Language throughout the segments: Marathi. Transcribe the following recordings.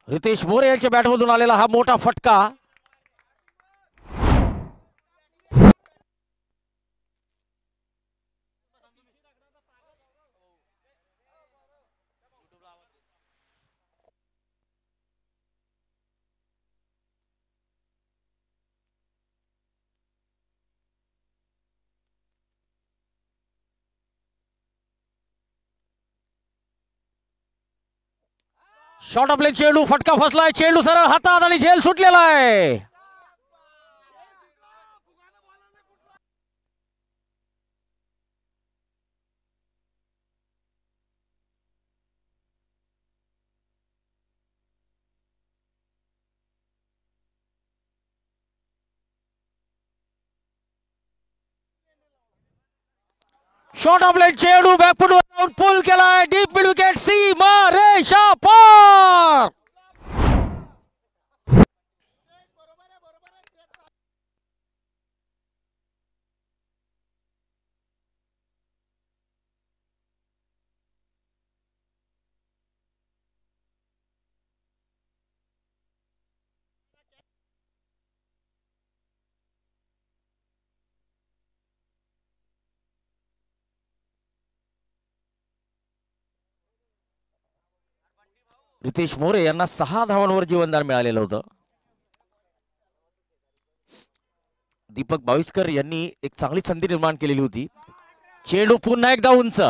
रितेश मोरे यांच्या बॅटमधून आलेला हा मोठा फटका. शॉर्ट ऑफ लेग चेंडू, फटका फसलाय, चेंडू सरळ हातात आणि झेल सुटलेला आहे. शॉर्ट ऑफ लेग चेंडू बॅकफुट वर जाऊन पुल केलाय. डीप मिड विकेट, सीमारेषा पार. रितेश मोरे यांना 6 धावांवर जीवनदान मिळालेलं होतं. दीपक बाविस्कर यांनी एक चांगली संधी निर्माण केलेली होती. चेंडू पुन्हा एकदा उंच.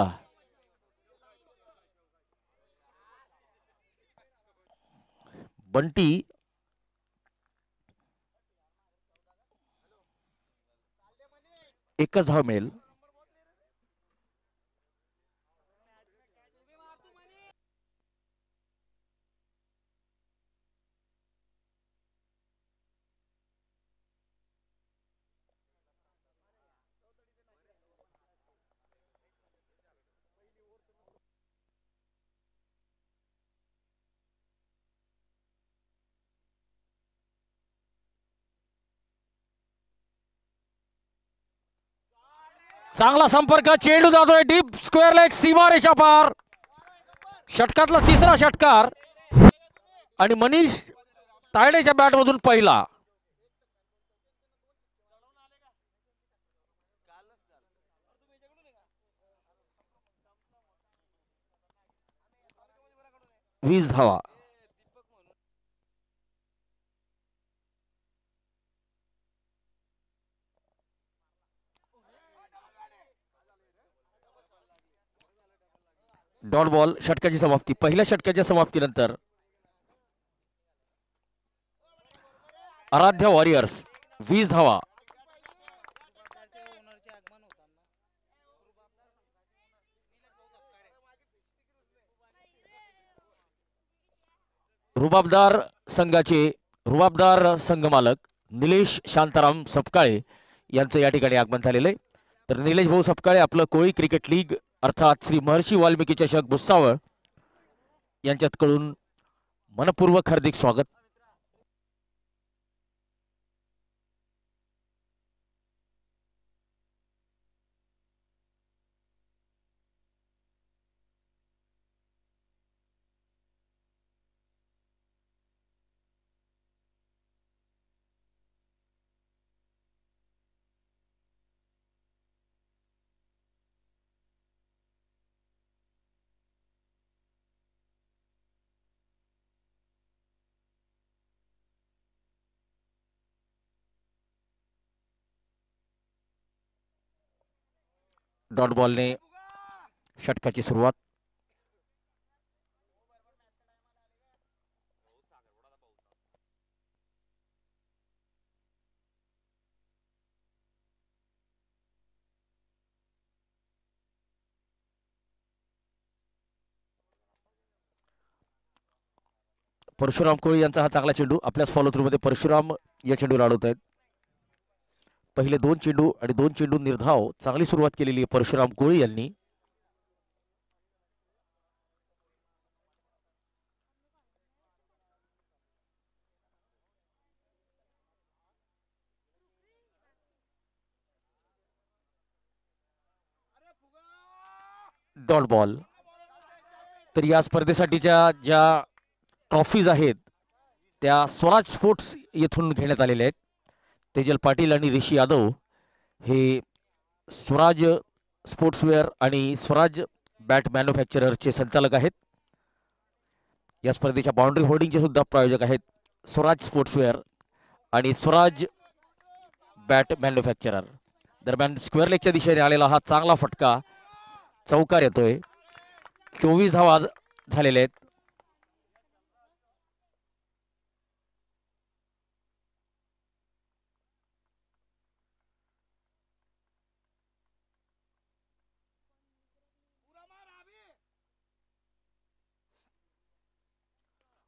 बंटी एकच धाव मिळेल. चांगला संपर्क, चेंडू जातोय डीप स्क्वेअर लेग, सीमारेषा पार. षटकातला तिसरा षटकार आणि मनीष तायडेच्या बॅटमधून पहिला. वीस धावा. Dot ball. षटकाची समाप्ती. पहिल्या षटकाच्या समाप्तीनंतर आराध्या वॉरियर्स 20 धावा. रुबाबदार संघमालक निलेश शांताराम सपकाळे यांचं या ठिकाणी आगमन झालेलं आहे. तर निलेश भाऊ सपकाळे आपलं कोळी क्रिकेट लीग अर्थात श्री महर्षी वाल्मिकी चषक भुसावळ यांच्याकडून मनपूर्वक हार्दिक स्वागत. डॉट बॉलने षटकाची सुरुवात. परशुराम कोळी यांचा हा चांगला चेंडू. आपल्याच फॉलो थ्रू मध्ये परशुराम या चेंडू लाडवत आहेत. पहिले 2 चेंडू आणि 2 चेंडू निर्धाव. चांगली सुरुवात केलेली आहे परशुराम कोळी यांनी. Dot ball. तर या स्पर्धेसाठीच्या ज्या ट्रॉफीज आहेत त्या स्वराज स्पोर्ट्स येथून घेण्यात आलेले आहेत. तेजल पाटील आणि ऋषी यादव हे स्वराज स्पोर्ट्सवेअर आणि स्वराज बॅट मॅन्युफॅक्चररचे संचालक आहेत. या स्पर्धेच्या बाउंड्री होर्डिंगचे सुद्धा प्रायोजक आहेत स्वराज स्पोर्ट्सवेअर आणि स्वराज बॅट मॅन्युफॅक्चरर. दरम्यान स्क्वेअर लेगच्या दिशेने आलेला हा चांगला फटका चौकार येतोय. 24 धावा झालेले आहेत.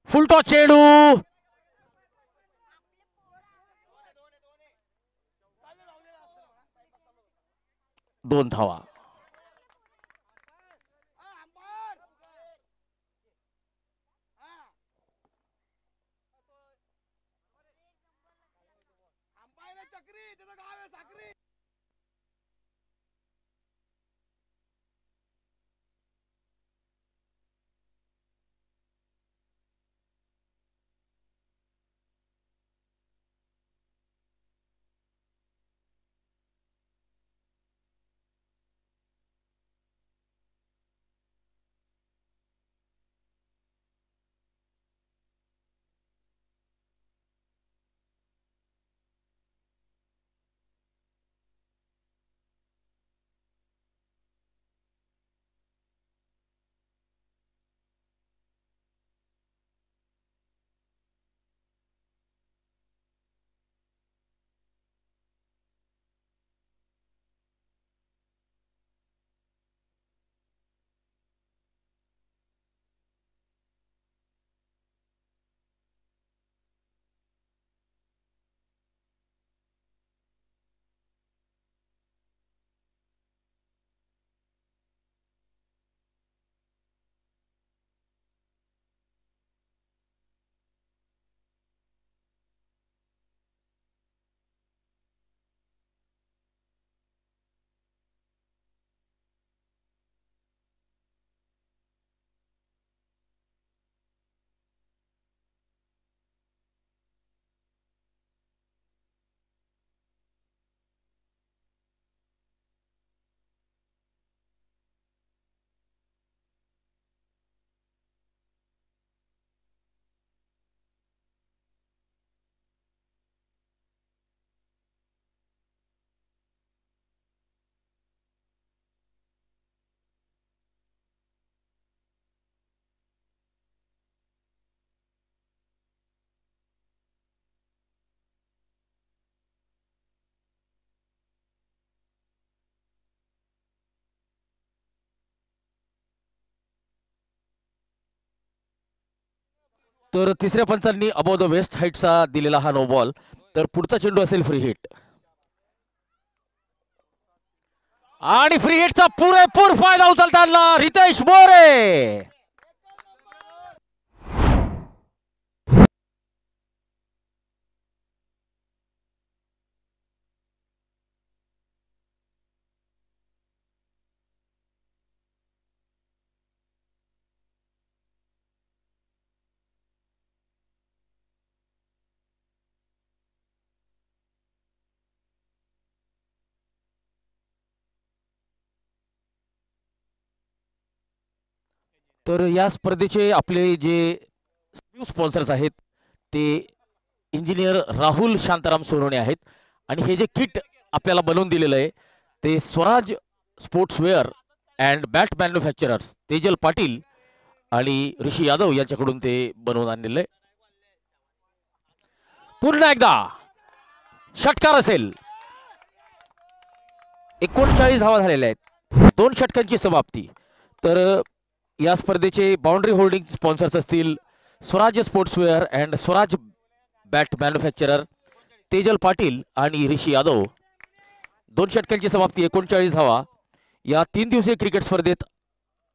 फुलटॉस चेंडू 2 धावा. तर तिसऱ्या पंचांनी अबोव द वेस्ट हाईटचा दिलेला हा नो बॉल. तर पुढचा चेंडू असेल फ्री हिट आणि फ्री हिटचा पुरेपूर फायदा उचलताना रितेश मोरे. तर या स्पर्धेचे आपले जे स्पॉन्सर्स आहेत ते इंजिनियर राहुल शांताराम सोनवणे आहेत आणि हे जे किट आपल्याला बनवून दिलेलं आहे ते Swaraj sportswear and bat manufacturers Tejal Patil आणि ऋषी यादव यांच्याकडून ते बनवून आणलेलं आहे. पुन्हा एकदा षटकार असेल. 39 धावा झालेल्या आहेत. 2 षटकांची समाप्ती. तर या स्पर्धेचे बाउंड्री होल्डिंग स्पॉन्सर्स असतील Swaraj sportswear and Swaraj bat manufacturer Tejal Patil आणि ऋषी यादव. 2 षटकांची समाप्ती. 39 धावा. या 3 दिवसीय क्रिकेट स्पर्धेत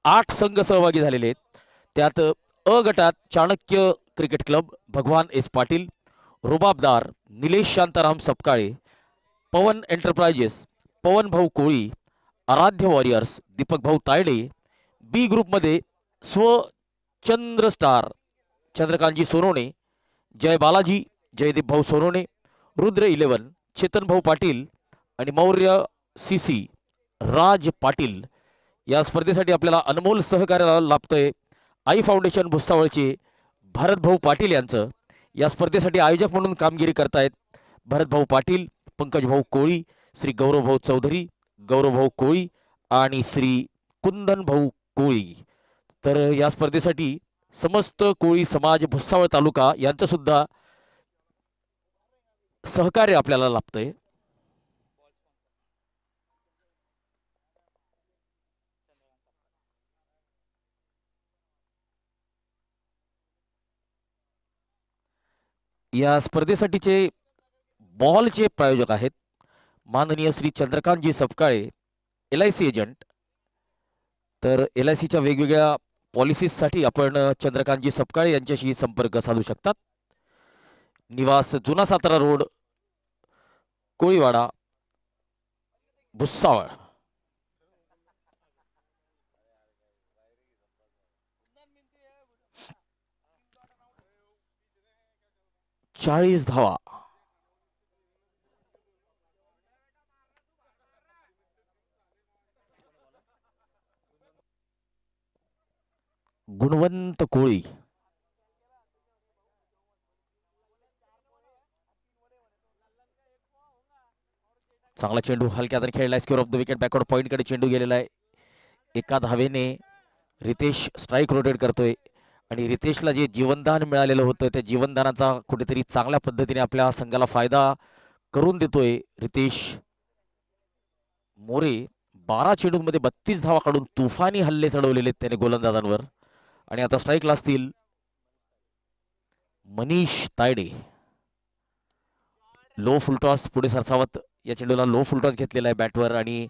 8 संघ सहभागी झालेले आहेत. त्यात अ गटात चाणक्य क्रिकेट क्लब, भगवान एस पाटील, रुबाबदार, निलेश शांताराम सपकाळे, पवन एंटरप्राइजेस, पवन भाऊ कोळी, आराध्य वॉरियर्स, दीपक भाऊ तायडे. बी ग्रुपमध्ये स्वचंद्र स्टार, चंद्रकांतजी सोनवणे, जय बालाजी, जयदीप भाऊ सोनोने, रुद्र 11, चेतन भाऊ पाटील आणि मौर्य सीसी राज पाटील या स्पर्धेसाठी आपल्याला अनमोल सहकार्य लाभतंय आई फाउंडेशन भुसावळचे भरत भाऊ पाटील यांचं. या स्पर्धेसाठी आयोजक म्हणून कामगिरी करतायत भरत भाऊ पाटील, पंकज भाऊ कोळी, श्री गौरव भाऊ चौधरी, गौरव भाऊ कोळी आणि श्री कुंदन भाऊ कोळी. तर या स्पर्धेसाठी समस्त कोळी समाज भुसावळ तालुका यांचं सुद्धा सहकार्य आपल्याला लाभतंय. या स्पर्धेसाठीचे बॉलचे प्रायोजक आहेत माननीय श्री चंद्रकांतजी सपकाळे, LIC एजंट. तर LICच्या वेगवेगळ्या पॉलिसीसाठी आपण चंद्रकांतजी सपकाळे यांच्याशी संपर्क साधू शकतात. निवास जुना सातारा रोड, कोळीवाडा, भुसावळ. चाळीस धावा. गुणवंत कोळी. चांगला चेंडू हलक्या हाताने खेळलाय. Square of the wicket, backward point कडे चेंडू गेलेला आहे. एका धावेने रितेश स्ट्राईक रोटेट करतोय आणि रितेशला जे जीवनदान मिळालेलं होतं त्या जीवनदानाचा कुठेतरी चांगल्या पद्धतीने आपल्या संघाला फायदा करून देतोय रितेश मोरे. 12 चेंडूंमध्ये 32 धावा काढून तुफानी हल्ले चढवलेले त्याने गोलंदाजांवर. आणि आता स्ट्राईकला असतील मनीष तायडे. लो फुलटॉस पुढे सरसावत या चेंडूला लो फुलटॉस घेतलेला आहे बॅटवर आणि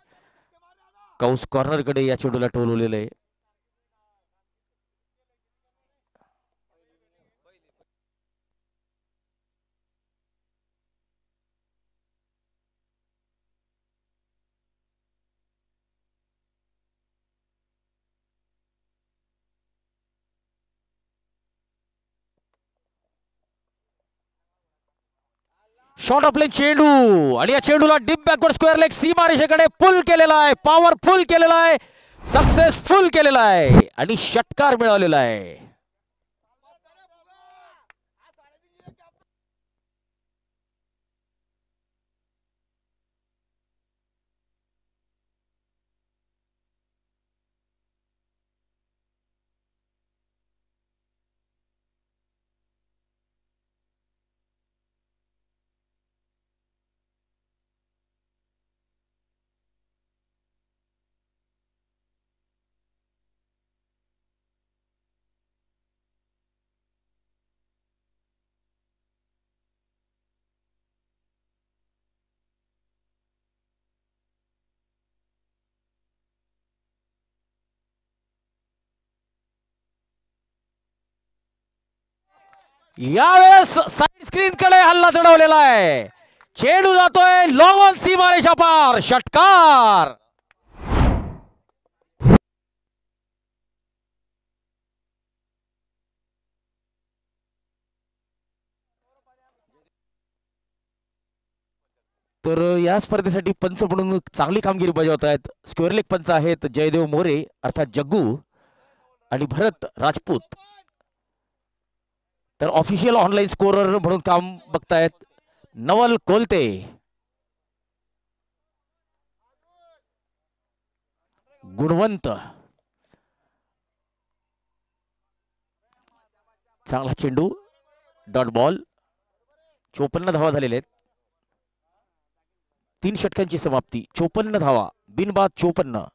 कौस कॉर्नर कडे या चेंडूला टोलवलेलं आहे. शॉट ऑफ लेग चेंडू आणि या चेंडूला डीप बॅकवर्ड स्क्वेअर लेग सीमा रेषेकडे पुल केलेला आहे, पॉवरफुल केलेला आहे, सक्सेसफुल केलेला आहे आणि षटकार मिळवलेला आहे. यावेळेस साइड स्क्रीन कडे हल्ला चढवलेला आहे. चेंडू जातोय लॉंग ऑन सीमारेषा पार, षटकार. तर या स्पर्धेसाठी पंच म्हणून चांगली कामगिरी बजावत आहेत स्क्वेअर लेग पंच आहेत जयदेव मोरे अर्थात जग्गू आणि भरत राजपूत. तर ऑफिशियल ऑनलाईन स्कोरर म्हणून काम बघतायत नवल कोलते. गुणवंत. चांगला चेंडू, डॉट बॉल. 54 धावा झालेले आहेत. 3 षटकांची समाप्ती, 54 धावा, बिनबाद 54.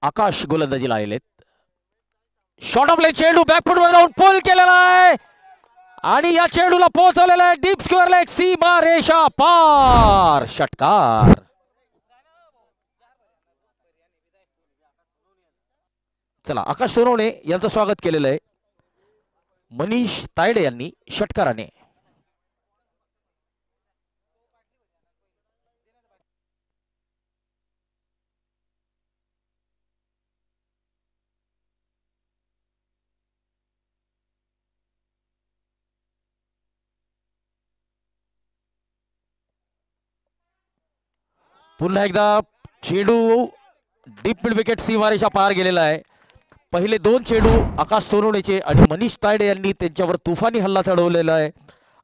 आकाश गोलंदाजीला आलेत. शॉर्ट ऑफ लेग चेंडू बॅकफुट वर जाऊन पोल केलेला आहे आणि या चेंडूला पोहोचवलेला आहे डीप स्क्वेअर लेग, सीमा रेषा पार, षटकार. चला आकाश सोनवणे यांचं स्वागत केलेलं आहे मनीष तायडे यांनी षटकाराने. पुन्हा एकदा चेंडू डीप मिड विकेट सीमारेषा पार गेलेला आहे. पहिले दोन चेंडू आकाश सोनवणेचे आणि मनीष तायडे यांनी त्यांच्यावर तुफानी हल्ला चढवलेला आहे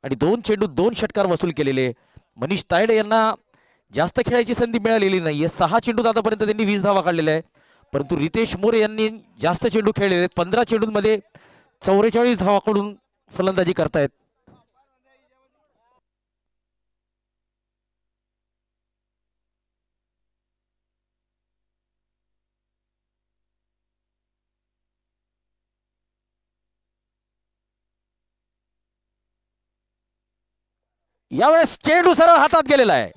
आणि दोन चेंडू दोन षटकार वसूल केलेले. मनीष तायडे यांना जास्त खेळायची संधी मिळालेली नाहीये. 6 चेंडूत आतापर्यंत त्यांनी 20 धावा काढलेल्या आहे. परंतु रितेश मोरे यांनी जास्त चेंडू खेळलेले आहेत. 15 चेंडूंमध्ये 44 धावा काढून फलंदाजी करतायत. यावेळेस चेंडू सरळ हातात गेलेला आहे.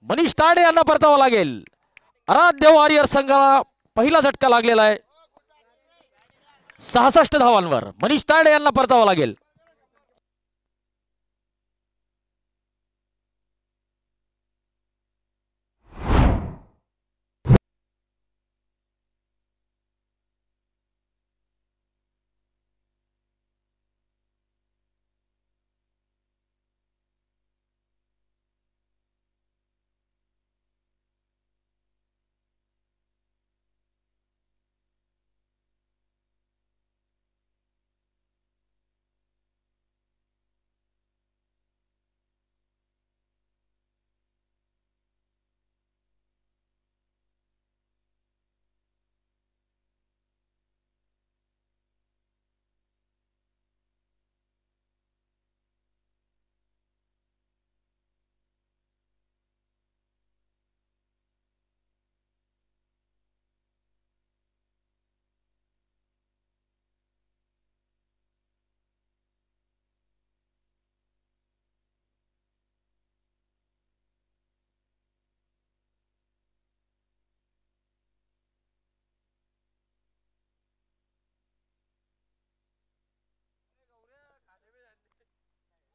मनीष तायडे यांना परतावा लागेल. आराध्य वॉरियर संघाला पहिला झटका लागलेला आहे. 66 धावांवर मनीष तायडे यांना परतावा लागेल.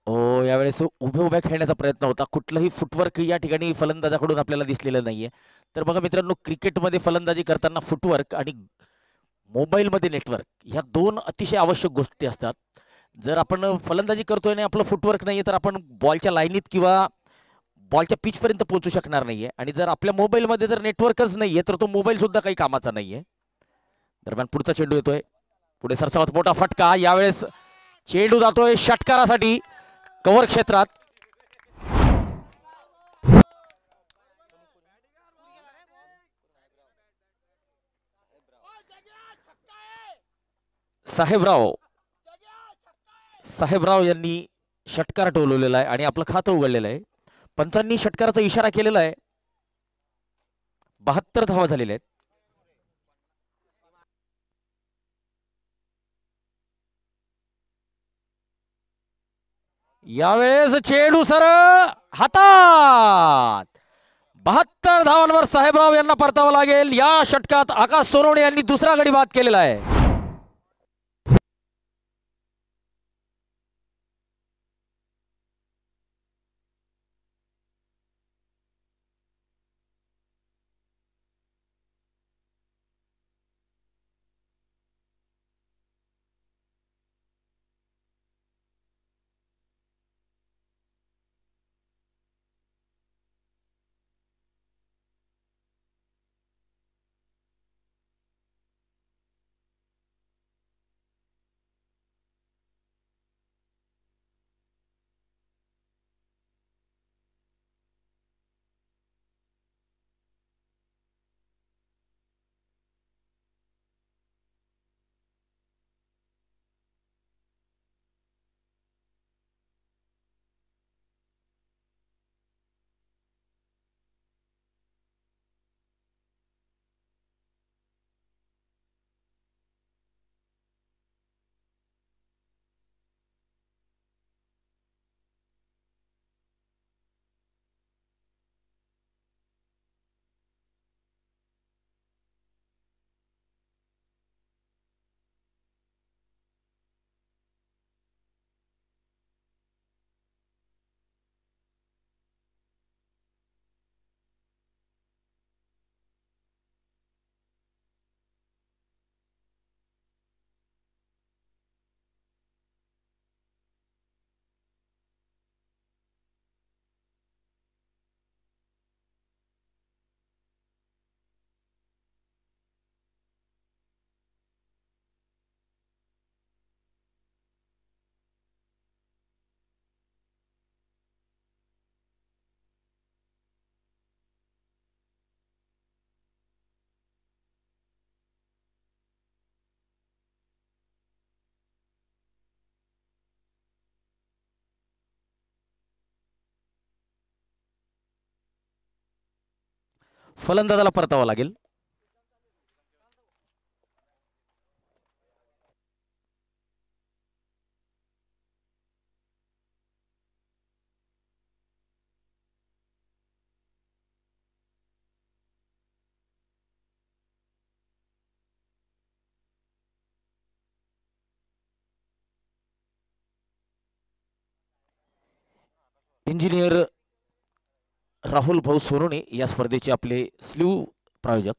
हो, यावेळेस उभ्या उभ्या खेळण्याचा प्रयत्न होता. कुठलंही फुटवर्क या ठिकाणी फलंदाजाकडून आपल्याला दिसलेलं नाहीये. तर बघा मित्रांनो, क्रिकेटमध्ये फलंदाजी करताना फुटवर्क आणि मोबाईलमध्ये नेटवर्क ह्या दोन अतिशय आवश्यक गोष्टी असतात. जर आपण फलंदाजी करतोय आणि आपलं फुटवर्क नाहीये तर आपण बॉलच्या लाईनीत किंवा बॉलच्या पिच पर्यंत पोहोचू शकणार नाहीये. आणि जर आपल्या मोबाईलमध्ये जर नेटवर्कच नाहीये तर तो मोबाईल सुद्धा काही कामाचा नाहीये. दरम्यान पुढचा चेंडू येतोय. पुढे सरसावत मोठा फटका. यावेळेस चेंडू जातोय षटकारासाठी कव्हर क्षेत्रात. साहेबराव यांनी षटकार टोलवलेला आहे आणि आपलं खातं उघडलेलं आहे. पंचांनी षटकाराचा इशारा केलेला आहे. 72 धावा झालेल्या आहेत. यावेळेस चेंडू सरळ हातात. 72 धावांवर साहेबराव यांना परतावा लागेल. या षटकात आकाश सोनवणे यांनी दुसरा गडी बाद केलेला आहे. फलंदाजाला परतावा लागेल. इंजिनियर राहुल भाऊ सोनोने या स्पर्धेचे आपले स्लीव प्रायोजक.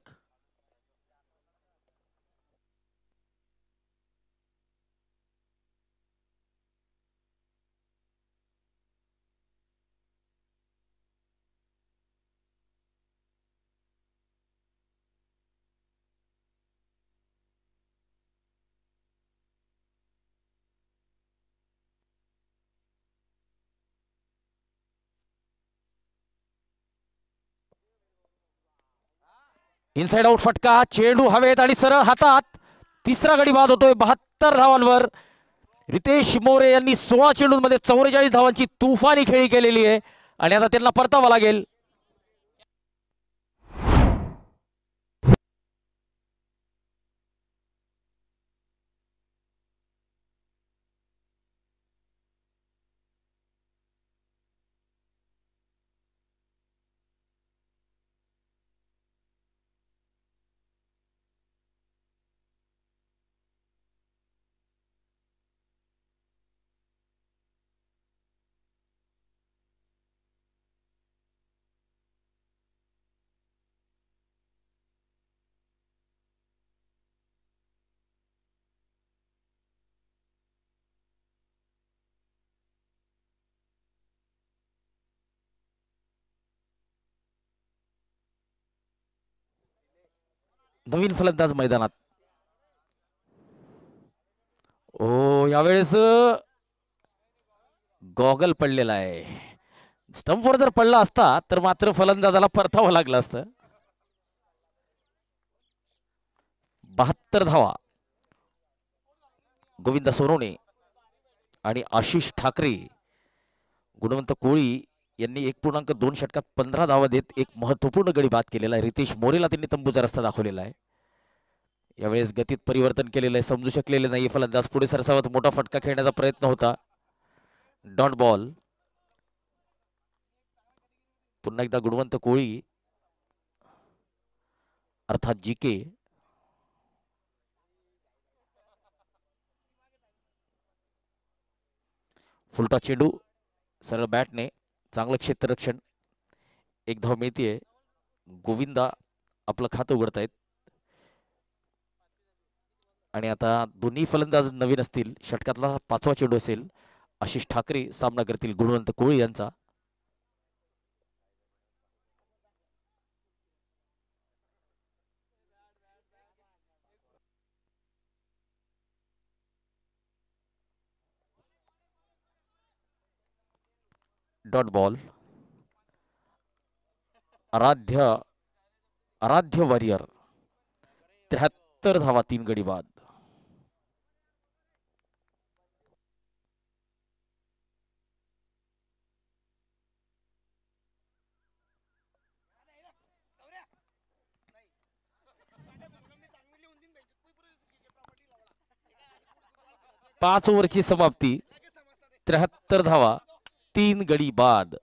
इनसाइड आउट फटका, चेंडू हवेत आणि सरळ हातात. तिसरा गडी बाद होतोय 72 धावांवर. रितेश मोरे यांनी 16 चेंडूंमध्ये 44 धावांची तुफानी खेळी केलेली आहे आणि आता त्यांना परतावा लागेल. नवीन फलंदाज मैदानात. ओ यावेळेस गॉगल पडलेला आहे. स्टंपवर जर पडला असता तर मात्र फलंदाजाला परतावा लागला असतं. 72 धावा गोविंद सोनोने आणि आशिष ठाकरे. गुणवंत कोळी यांनी 1.2 षटकात 15 धावा देत एक महत्वपूर्ण गडी बाद केलेला आहे. रितेश मोरेला त्यांनी तंबूचा रस्ता दाखवलेला आहे. यावेळेस गतीत परिवर्तन केलेलं आहे, समजू शकलेले नाही फलंदाज. पुढे सरसावत मोठा फटका खेळण्याचा प्रयत्न होता. Dot ball. पुन्हा एकदा गुणवंत कोळी अर्थात जीके फुलटा चेंडू सरळ बॅटने. चांगलं क्षेत्ररक्षण. एक धाव मिळतीये. गोविंदा आपलं खातं उघडतायत आणि आता दोन्ही फलंदाज नवीन असतील. षटकातला 5वा चेंडू असेल. आशिष ठाकरे सामना करतील गुणवंत कोळी यांचा. Dot ball. आराध्य वॉरियर 73 धावा 3 गडी बाद. पाच ओव्हरची समाप्ती. 73 धावा 3 गडी बाद.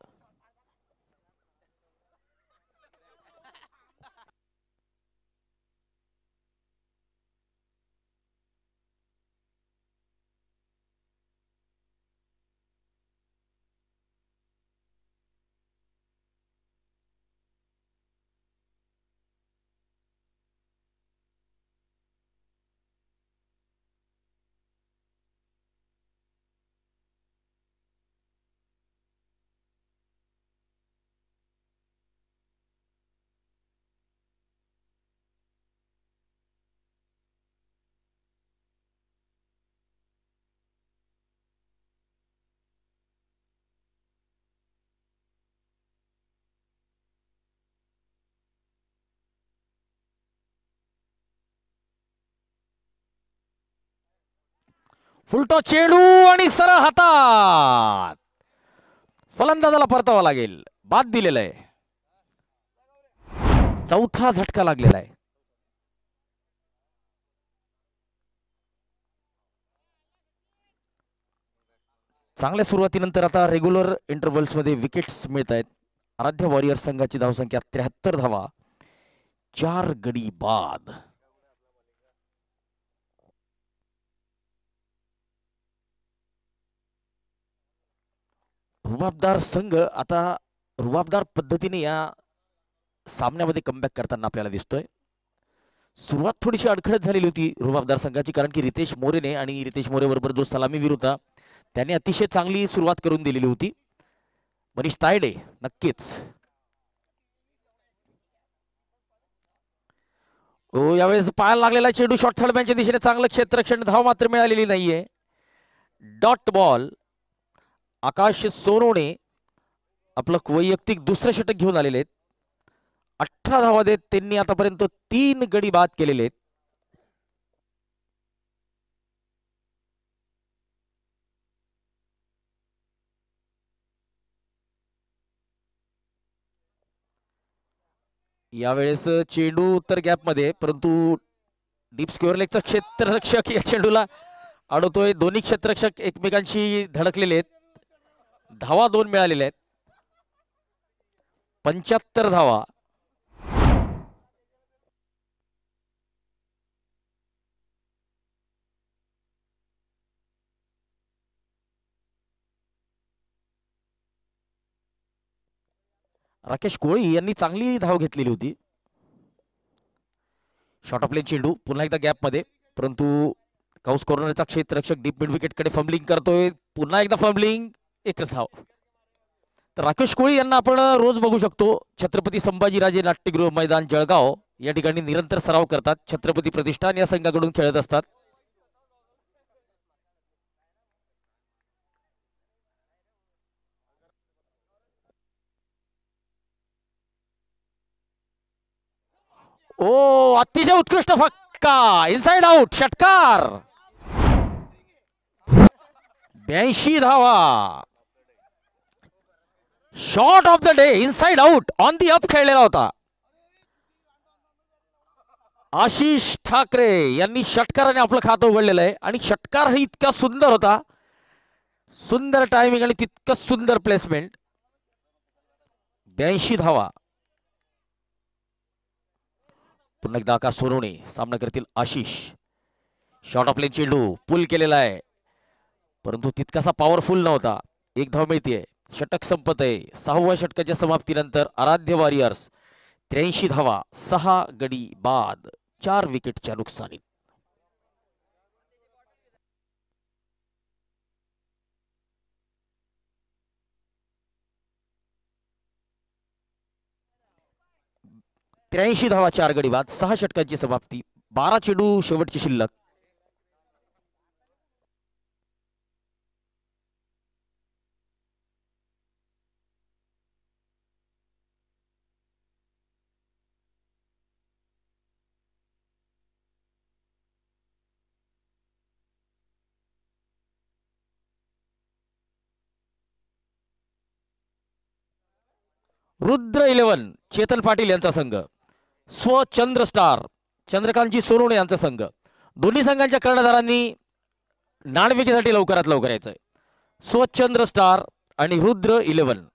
फुलटो चेंडू आणि सरळ हातात. फलंदाजाला परतावा लागेल. बाद दिलेला आहे. चौथा झटका लागलेला आहे. चांगल्या सुरुवातीनंतर आता रेग्युलर इंटरव्हल्स मध्ये विकेट्स मिळत आहेत. आराध्य वॉरियर्स संघाची धावसंख्या 73 धावा, 4 गडी बाद. रुबाबदार संघ आता रुबाबदार पद्धतीने या सामन्यामध्ये कमबॅक करताना आपल्याला दिसतोय. सुरुवात थोडीशी अडखळत झालेली होती रुबाबदार संघाची, कारण की रितेश मोरेने आणि रितेश मोरे बरोबर जो सलामीवीर होता त्याने अतिशय चांगली सुरुवात करून दिलेली होती. मनीष तायडे नक्कीच यावेळेस पायाला लागलेला चेंडू शॉर्ट थर्ड दिशेने चांगलं क्षेत्ररक्षण, धाव मात्र मिळालेली नाहीये. Dot ball. आकाश सोनवणे आपलं वैयक्तिक दुसरं षटक घेऊन आलेले आहेत. 18 धावा देत त्यांनी आतापर्यंत 3 गडी बाद केलेले आहेत. यावेळेस चेंडू उत्तर गॅप मध्ये, परंतु डीप स्क्वेअर लेगचा क्षेत्ररक्षक या चेंडूला अडवतोय. दोन्ही क्षेत्ररक्षक एकमेकांशी धडकलेले आहेत. धावा 2 मिळालेल्या आहेत. 75 धावा. राकेश कोळी यांनी चांगली धाव घेतलेली होती. शॉर्ट ऑफ प्लेन चेंडू पुन्हा एकदा गॅप मध्ये, परंतु काउस कॉर्नरचा क्षेत्ररक्षक डीप मिड विकेट कडे फंबलिंग करतोय. पुन्हा एकदा फंबलिंग, एकच धाव. तर राकेश कोळी यांना आपण रोज बघू शकतो छत्रपती संभाजीराजे नाट्यगृह मैदान जळगाव या ठिकाणी निरंतर सराव करतात. छत्रपती प्रतिष्ठान या संघाकडून खेळत असतात. ओ अतिशय उत्कृष्ट फटका, इनसाइड आउट, षटकार. 82 धावा. Shot of the day, inside out, on the up खेळलेला होता. आशिष ठाकरे यांनी षटकाराने आपलं खातं उघडलेलं आहे आणि षटकार हा इतका सुंदर होता, सुंदर टायमिंग आणि तितकं सुंदर प्लेसमेंट. 82 धावा. पुन्हा एकदा आकाश सोनवणे सामना करतील आशिष. शॉर्ट ऑफ प्लेन चेंडू पुल केलेला आहे, परंतु तितकासा पॉवरफुल नव्हता. 1 धाव मिळते. षटक संपत आहे. 6व्या षटकाच्या समाप्तीनंतर आराध्य वॉरियर्स 83 धावा, 6 गडी बाद, 4 विकेटच्या नुकसानीत. त्र्याऐंशी धावा, 4 गडी बाद, 6 षटकांची समाप्ती, 12 चेंडू शेवटची शिल्लक. रुद्र 11 चेतन पाटील यांचा संघ, स्वचंद्र स्टार चंद्रकांतजी सोनवणे यांचा संघ. दोन्ही संघांच्या कर्णधारांनी नाणेफेकीसाठी लवकरात लवकर यायचंय. स्वचंद्र स्टार आणि रुद्र 11.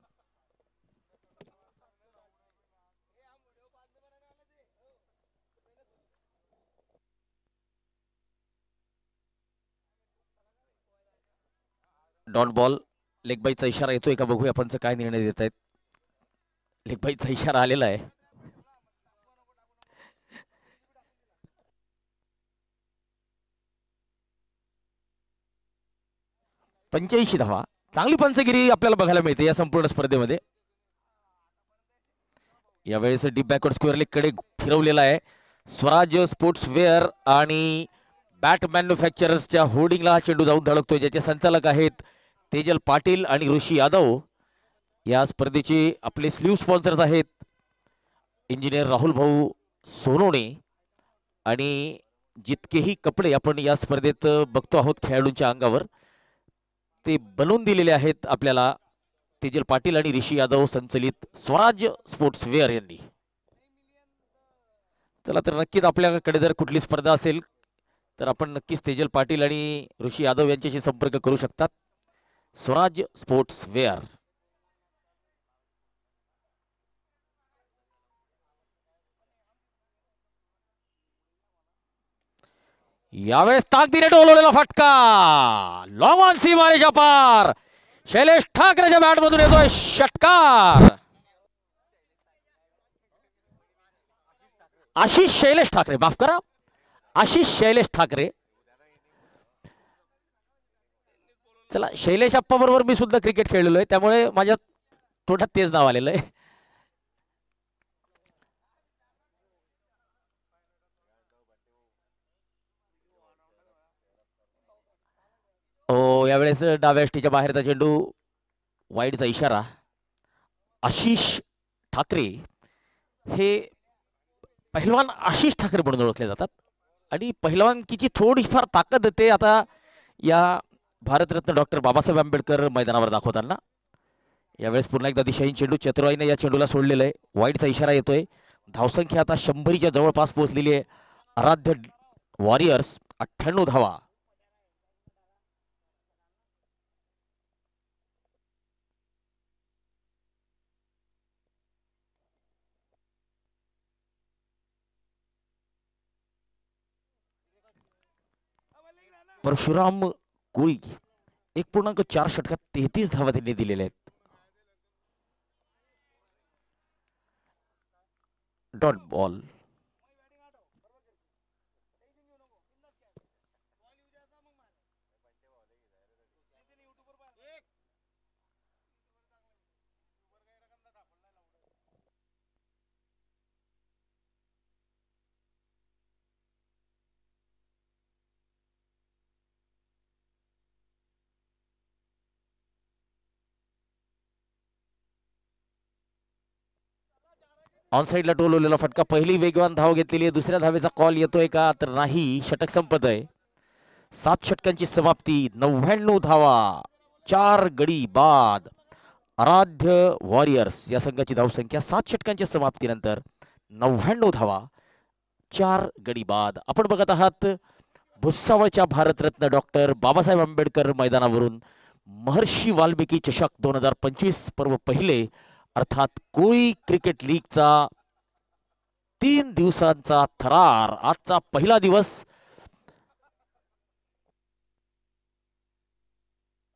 Dot ball. लेगबाईचा इशारा येतोय का बघूया पंच काय निर्णय देत आहेत. लेगबाईचा इशारा आलेला आहे. पंच्याऐंशी धावा. चांगली पंचगिरी आपल्याला बघायला मिळते या संपूर्ण स्पर्धेमध्ये. यावेळेस डीप बॅकवर्ड स्क्वेअर लेग कडे फिरवलेला आहे. स्वराज स्पोर्ट्स वेअर आणि बॅट मॅन्युफॅक्चरर्सच्या होर्डिंगला हा चेंडू जाऊन धडकतोय, ज्याचे संचालक आहेत तेजल पाटील आणि ऋषी यादव. या स्पर्धेचे आपले स्लीव स्पॉन्सर्स आहेत इंजिनियर राहुल भाऊ सोनवणे. आणि जितकेही कपडे आपण या स्पर्धेत बघतो आहोत खेळाडूंच्या अंगावर, ते बनवून दिलेले आहेत आपल्याला तेजल पाटील आणि ऋषी यादव संचलित स्वराज स्पोर्ट्स वेअर यांनी. चला तर नक्कीच आपल्याकडे जर कुठली स्पर्धा असेल तर आपण नक्कीच तेजल पाटील आणि ऋषी यादव यांच्याशी संपर्क करू शकतात. Swaraj sportswear. यावेळेस ताकदीने डोलवलेला फटका, लॉंग ऑन सी मारेच्या पार, शैलेश ठाकरेच्या बॅटमधून येतोय षटकार. आशिष शैलेश ठाकरे, माफ करा, आशिष शैलेश ठाकरे. चला, शैलेश अप्पा बरोबर मी सुद्धा क्रिकेट खेळलेलो आहे, त्यामुळे माझ्या तोंडात तेच नाव आलेलं आहे. हो, यावेळेस डाव्या यष्टीच्या बाहेरचा चेंडू, वाईडचा इशारा. आशिष ठाकरे हे पहिलवान आशिष ठाकरे म्हणून ओळखले जातात आणि पहिलवानकीची थोडीफार ताकद ते आता या भारतरत्न डॉक्टर बाबासाहेब आंबेडकर मैदानावर दाखवताना. यावेळेस पुन्हा एकदा दिशाहीन चेंडू, चतुराईने या चेंडूला सोडलेलं आहे. वाईडचा इशारा येतोय. धावसंख्या आता 100च्या जवळपास पोहोचलेली आहे. आराध्य वॉरियर्स 98 धावा. परशुराम कोळी 1.4 षटकात 33 धावा त्यांनी दिलेल्या आहेत. Dot ball. ऑन साईडला टोलवलेला फटका, पहिली वेगवान धाव घेतलेली आहे. दुसऱ्या धावेचा कॉल येतोय का, तर नाही. षटक संपत आहे. 7 षटकांची समाप्ती, 99 धावा, 4 गडी बाद. आराध्य वॉरियर्स या संघाची धावसंख्या 7 षटकांच्या समाप्तीनंतर 99 धावा, 4 गडी बाद. आपण बघत आहात भुसावळच्या भारतरत्न डॉक्टर बाबासाहेब आंबेडकर मैदानावरून महर्षी वाल्मिकी चषक 2025 पर्व पहिले, अर्थात कोळी क्रिकेट लीगचा 3 दिवसांचा थरार. आजचा पहिला दिवस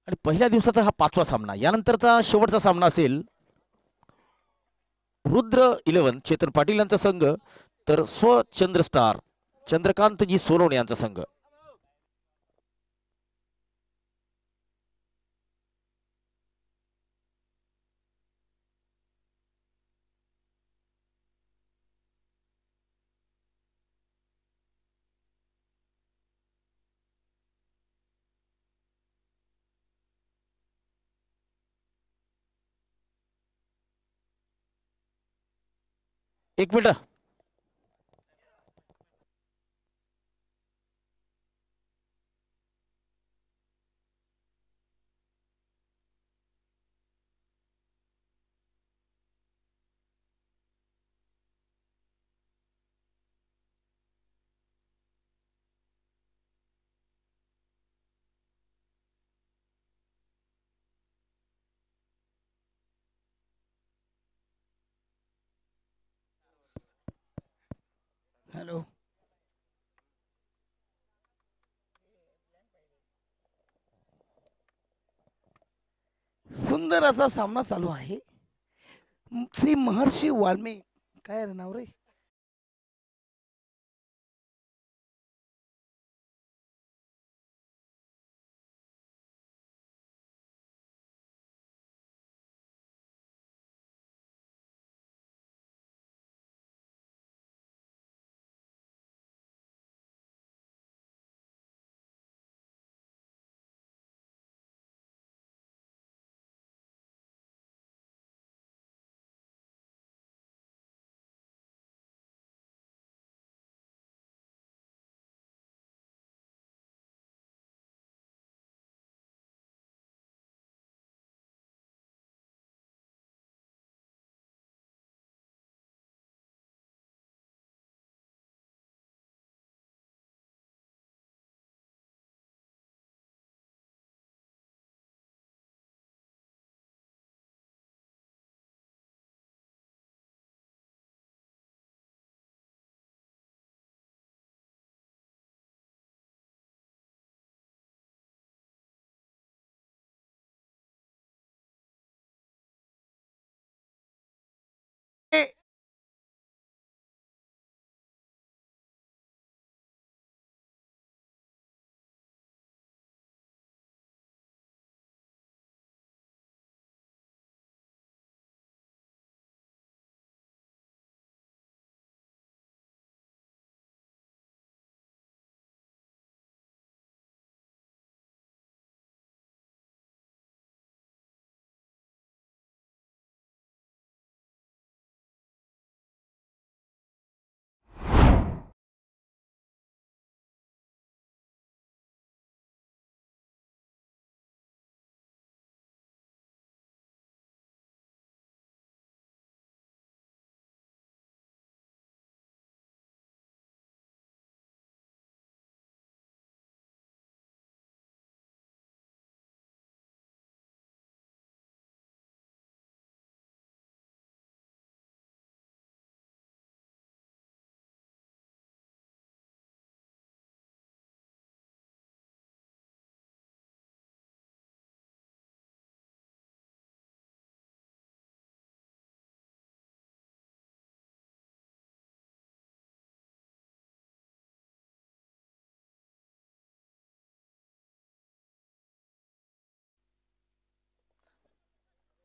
आणि पहिल्या दिवसाचा हा 5वा सामना. यानंतरचा शेवटचा सामना असेल रुद्र 11 चेतन पाटील यांचा संघ, तर स्वचंद्र स्टार चंद्रकांतजी सोनवणे यांचा संघ. एक मिनिट. हॅलो. सुंदर असा सामना चालू आहे. श्री महर्षी वाल्मिक, काय रे नाव रे,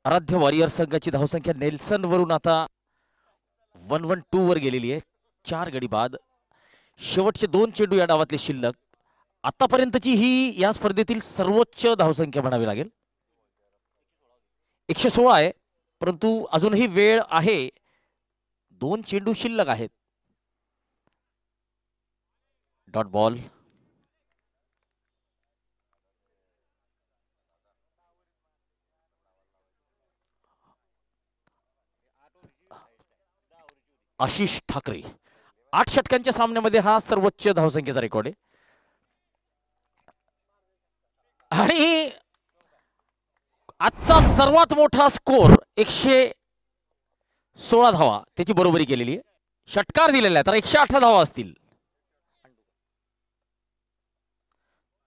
आराध्य वॉरियर संघाची धावसंख्या नेल्सन वरून आता 112 वर गेलेली आहे. 4 गडी बाद. शेवटचे 2 चेंडू या डावातले शिल्लक. आतापर्यंतची ही या स्पर्धेतील सर्वोच्च धावसंख्या म्हणावी लागेल. 116 आहे, परंतु अजूनही वेळ आहे. 2 चेंडू शिल्लक आहेत. Dot ball. आशिष ठाकरे 8 षटकांच्या सामन्यामध्ये हा सर्वोच्च धावसंख्येचा रेकॉर्ड आहे. आणि आजचा सर्वात मोठा स्कोर 116 धावा त्याची बरोबरी केलेली आहे. षटकार दिलेला आहे तर 118 धावा असतील.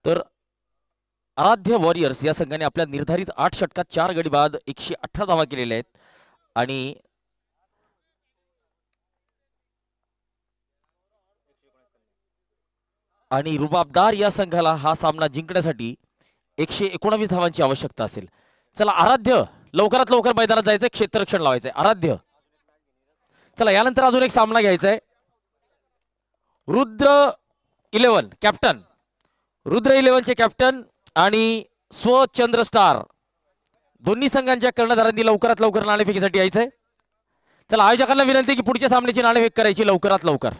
तर आराध्य वॉरियर्स या संघाने आपल्या निर्धारित 8 षटकात 4 गडी बाद 118 धावा केलेल्या आहेत. आणि रुबाबदार या संघाला हा सामना जिंकण्यासाठी 119 धावांची आवश्यकता असेल. चला आराध्य लवकरात लवकर मैदानात जायचंय. क्षेत्ररक्षण लावायचंय. आराध्य चला यानंतर अजून एक सामना घ्यायचा आहे. रुद्र 11 कॅप्टन. रुद्र 11 चे कॅप्टन आणि स्वचंद्र स्टार दोन्ही संघांच्या कर्णधारांनी लवकरात लवकर नाणेफेकीसाठी यायचंय. चला आयोजकांना विनंती की पुढच्या सामन्याची नाणेफेक करायची लवकरात लवकर.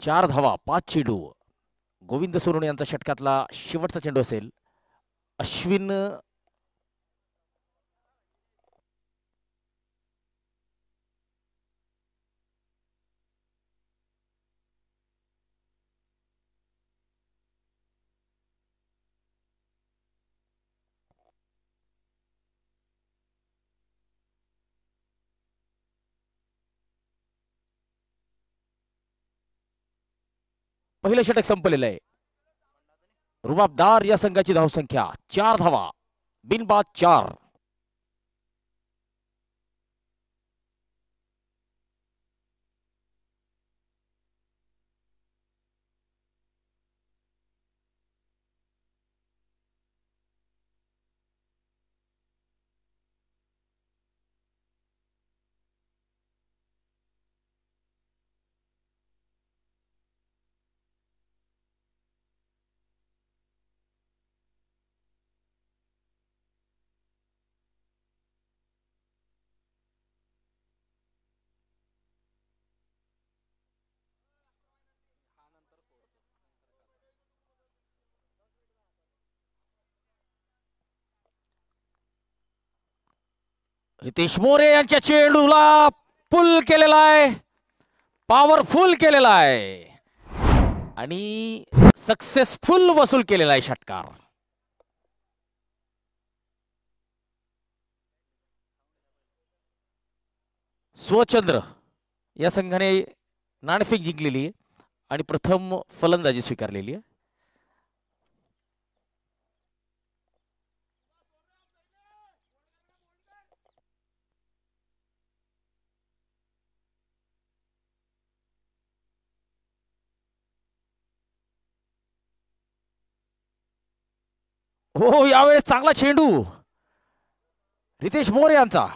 4 धावा 5 चेंडू. गोविंद सोनवणे यांचा षटकातला शेवटचा चेंडू असेल. अश्विन पहिलं षटक संपलेलं आहे. रुबाबदार या संघाची धावसंख्या 4 धावा बिनबाद 4. रितेश मोरे यांच्या चेंडूला पुल केलेला आहे. पॉवरफुल केलेला आहे आणि सक्सेसफुल वसूल केलेला आहे षटकार. स्वचंद्र या संघाने नाणेफेक जिंकलेली आहे आणि प्रथम फलंदाजी स्वीकारलेली आहे. हो यावेळेस चांगला चेंडू रितेश मोरे यांचा.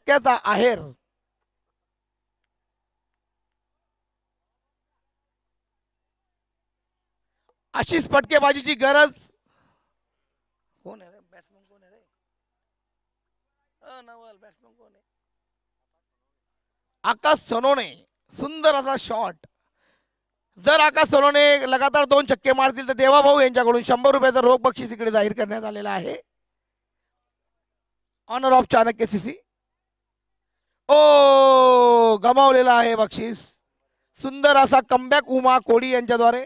छक्क्याचा आहेर. अशीच फटकेबाजीची गरज. कोण आहे रे बॅट्समन? कोण आहे रे? नवल बॅट्समन कोण आहे? आकाश सोनवणे. सुंदर असा शॉट. जर आकाश सोनवणे लगातार 2 छक्के मारतील तर देवाभाऊ यांच्याकडून 100 रुपयाचा रोख बक्षीस इकडे जाहीर करण्यात आलेला आहे. Honour of Chanakya CC. ओ गमावलेला आहे बक्षीस. सुंदर असा कमबॅक उमा कोडी यांच्याद्वारे.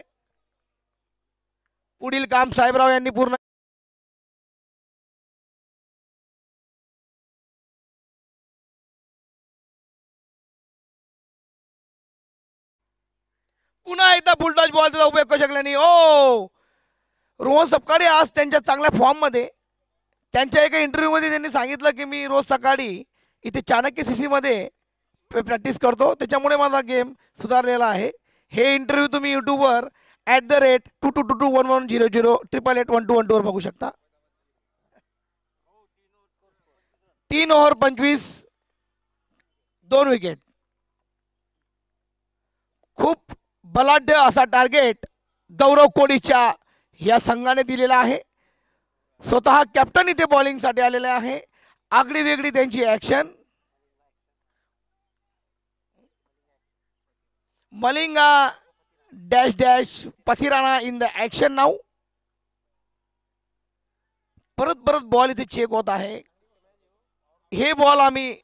पुढील काम साहेबराव यांनी पूर्ण. पुन्हा एकदा फुलटॉच बॉलचा उपयोग करू शकला नाही. ओ रोहन सपकाळे आज त्यांच्या चांगल्या फॉर्म मध्ये. त्यांच्या एका इंटरव्ह्यू मध्ये त्यांनी सांगितलं की मी रोज सकाळी इथे चाणक्य सीसी मध्ये प्रॅक्टिस करतो, त्याच्यामुळे माझा गेम सुधारलेला आहे. हे इंटरव्ह्यू तुम्ही यूट्यूबवर @22221100 8881212 वर बघू शकता. 3 ओव्हर 25 2 विकेट. खूप बलाढ्य असा टार्गेट गौरव कोडीच्या या संघाने दिलेला आहे. स्वतः कॅप्टन इथे बॉलिंग साठी आलेले आहे. आगळी वेगळी त्यांची action. Malinga dash dash Pathirana in the action now. परत परत बॉल इथे चेक होत आहे. हे बॉल आम्ही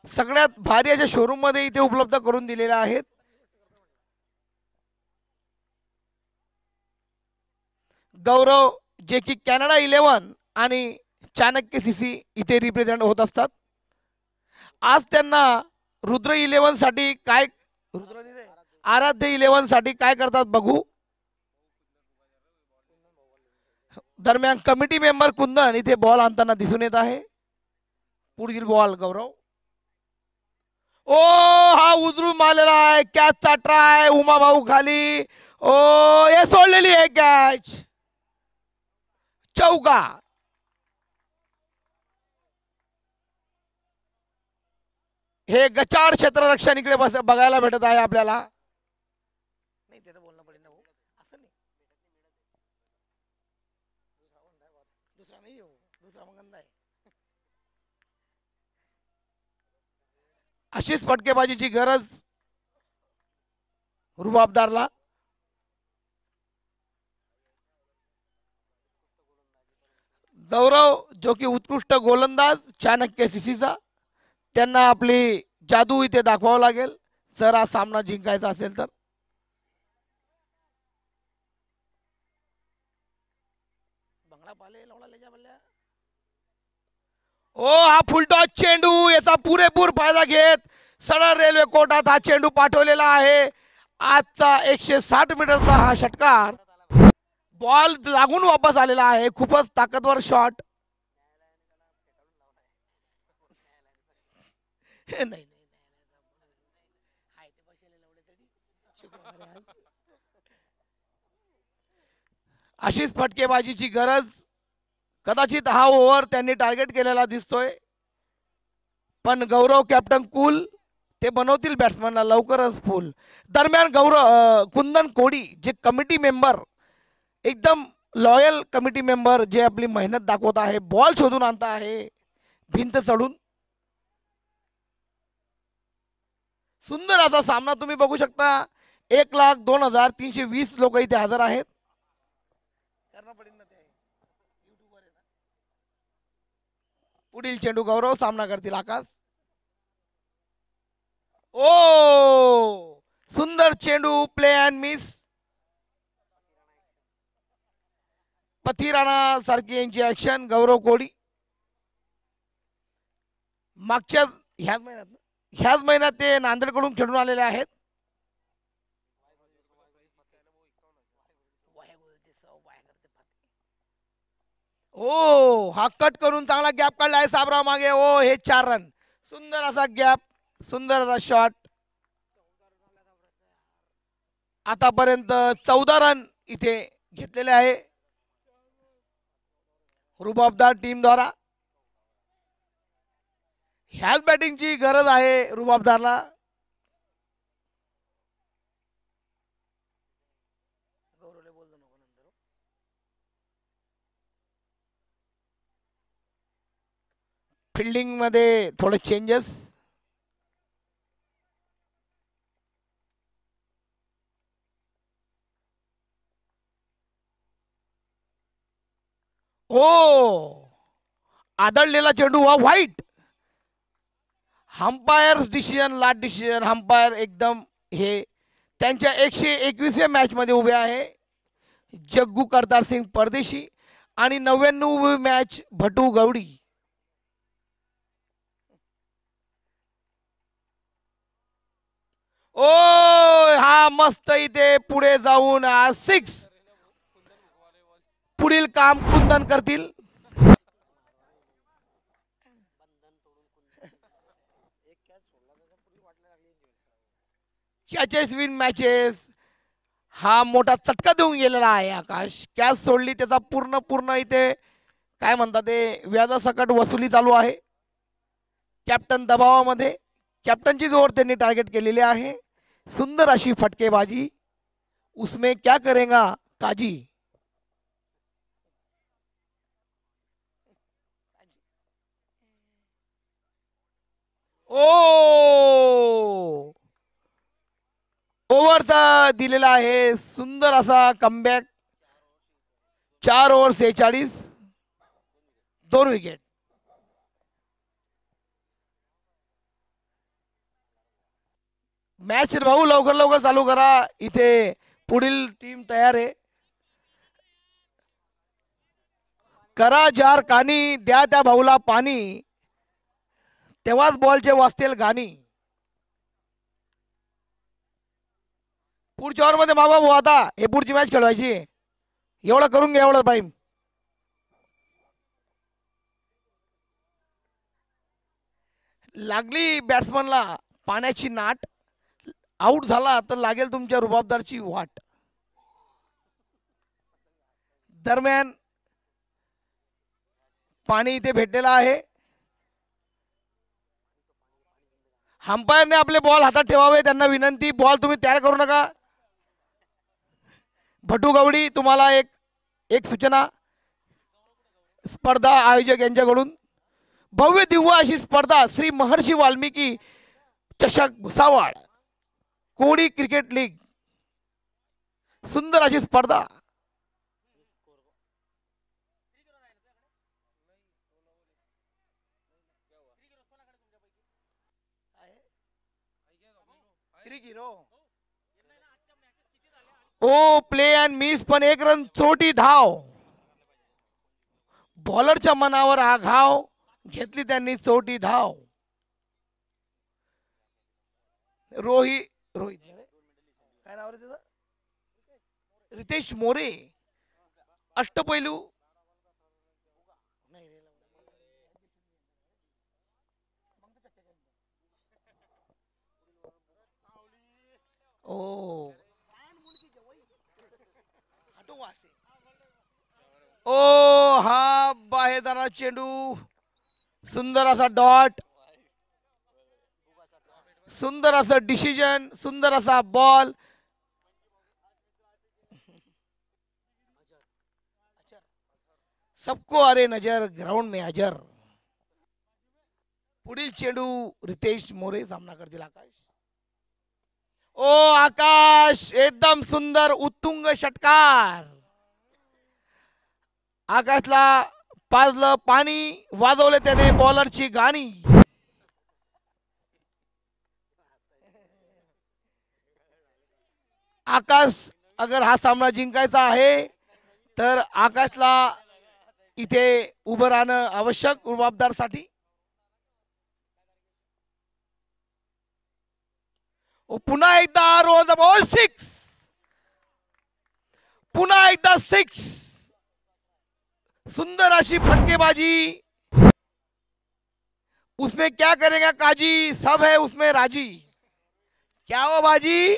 सगळ्यात भारी अशा शोरूम मध्ये इथे उपलब्ध करून दिलेले आहेत. गौरव जे की कॅनडा 11 आणि चाणक्य सीसी इथे रिप्रेझेंट होत असतात. आज त्यांना रुद्र 11 साठी काय, आराध्य 11 साठी काय करतात बघू. दरम्यान कमिटी मेंबर कुंदन इथे बॉल आणताना दिसून येत आहे. पुढील बॉल गौरव. ओ हा उजळून मारलेला आहे. कॅचचा ट्राय. उमा भाऊ खाली. ओ हे सोडलेली आहे कॅच. चौका. हे गचाड क्षेत्ररक्षण इकडे बघायला भेटत आहे आपल्याला. नाही ते तर बोलणं पडेल ना भाऊ. असं नाही. दुसरा नाही हो, दुसरा मंगंदा आहे. अशीच फटकेबाजीची गरज रुबाबदारला. गौरव जो की उत्कृष्ट गोलंदाज चाणक्य सीसीचा, त्यांना आपली जादू इथे दाखवावं लागेल जर हा सामना जिंकायचा असेल तर. ओ हा फुलटॉस चेंडू, याचा पुरेपूर फायदा घेत सरळ रेल्वे कोर्टात हा चेंडू पाठवलेला आहे. आजचा 160 मीटरचा हा षटकार. बॉल लागून वापस आलेला आहे. खूपच ताकदवर शॉट. नाही अशीच फटकेबाजीची गरज. कदाचित हा ओव्हर त्यांनी टार्गेट केलेला दिसतोय, पण गौरव कॅप्टन कूल. ते बनवतील बॅट्समॅनला लवकरच फुल. दरम्यान गौरव कुंदन कोडी जे कमिटी मेंबर, एकदम लॉयल कमिटी मेंबर, जे आपली मेहनत दाखवत आहे, बॉल शोधून आणता आहे भिंत चढून. सुंदर असा सामना तुम्ही बघू शकता. 1,02,320 लोक इथे हजर आहेत. पुढील चेंडू गौरव सामना करतील आकाश. ओ सुंदर चेंडू. Play and miss. पथिराणा सारखी यांची ऍक्शन. गौरव कोडी मागच्या ह्याच महिन्यात ते नांदेडकडून खेळून आलेले आहेत. ओ हा कट करून चांगला गॅप काढला आहे साबराव मागे. ओ हे 4 रन. सुंदर असा गॅप, सुंदर असा शॉट. आतापर्यंत 14 रन इथे घेतलेले आहे रुबाबदार टीम द्वारा. ह्याच बॅटिंगची गरज आहे रुबाबदारला. फिल्डिंग मध्ये थोडे चेंजेस. ओ आदळलेला चेंडू वा व्हाईट. अंपायर डिसिजन, लाट डिसिजन. अंपायर एकदम हे त्यांच्या 121व्या मॅच मध्ये उभे आहे जग्गू करतार सिंग परदेशी आणि 99वी मॅच भटू गवडी. ओ हा मस्त इथे पुढे जाऊन 6. पुढील काम कुंदन करतील. कॅचेस विन मॅचेस हा मोठा चटका देऊन गेलेला आहे आकाश. कॅच सोडली त्याचा पूर्ण इथे काय म्हणतात ते व्याजासकट वसुली चालू आहे. कॅप्टन दबावामध्ये. कॅप्टनची जोर त्यांनी टार्गेट केलेली आहे. सुंदर अशी फटकेबाजी. उसमें क्या करेगा काजी. ओ ओव्हरचा दिलेला आहे सुंदर असा कमबॅक. 4 over 46, 2 wicket. मॅच भाऊ लवकर चालू करा. इथे पुढील टीम तयार आहे. करा जार कानी, द्या त्या भाऊला पाणी, तेव्हाच बॉलचे वाजतील गाणी. पुढच्या ओव्हर मध्ये मागवा भाऊ. आता हे पुढची मॅच खेळवायची. एवढं करून घ्या एवढं टाइम. लागली बॅट्समनला पाण्याची नाट. आउट झाला तर लागेल तुमच्या रुबाबदारची वाट. दरम्यान पाणी इथे भेटलेलं आहे. अंपायरने आपले बॉल हातात ठेवावे. त्यांना विनंती, बॉल तुम्ही तयार करू नका. भटू गवडी तुम्हाला एक सूचना स्पर्धा आयोजक यांच्याकडून. भव्य दिव्य अशी स्पर्धा श्री महर्षी वाल्मिकी चषक भुसावळ कोडी क्रिकेट लीग. सुंदर अशी स्पर्धा. ओ प्ले अँड मिस, पण 1 रन चोटी धाव. बॉलरच्या मनावर हा घाव. घेतली त्यांनी चोटी धाव. रोहित काय नाव रे त्याचं, रितेश मोरे अष्टपैलू. ओ ओ हा बाहेर जाणारा चेंडू. सुंदर असा डॉट. सुंदर असं डिसिजन. सुंदर असा बॉल. सबको अरे नजर ग्राउंड में अजर. पुढील चेंडू रितेश मोरे सामना करतील आकाश. ओ आकाश एकदम सुंदर उत्तुंग षटकार. आकाशला पाजलं पाणी, वाजवले त्याने बॉलरची गाणी. आकाश अगर हा सामना जिंकायचा आहे तर आकाशला इथे उभं राहणं आवश्यक रुबाबदार साठी. पुन्हा एकदा रोज बॉल 6. पुन्हा एकदा 6. सुंदर अशी फटकेबाजी. उसमें क्या करेगा काजी, सब है उसमें राजी. क्या हो बाजी.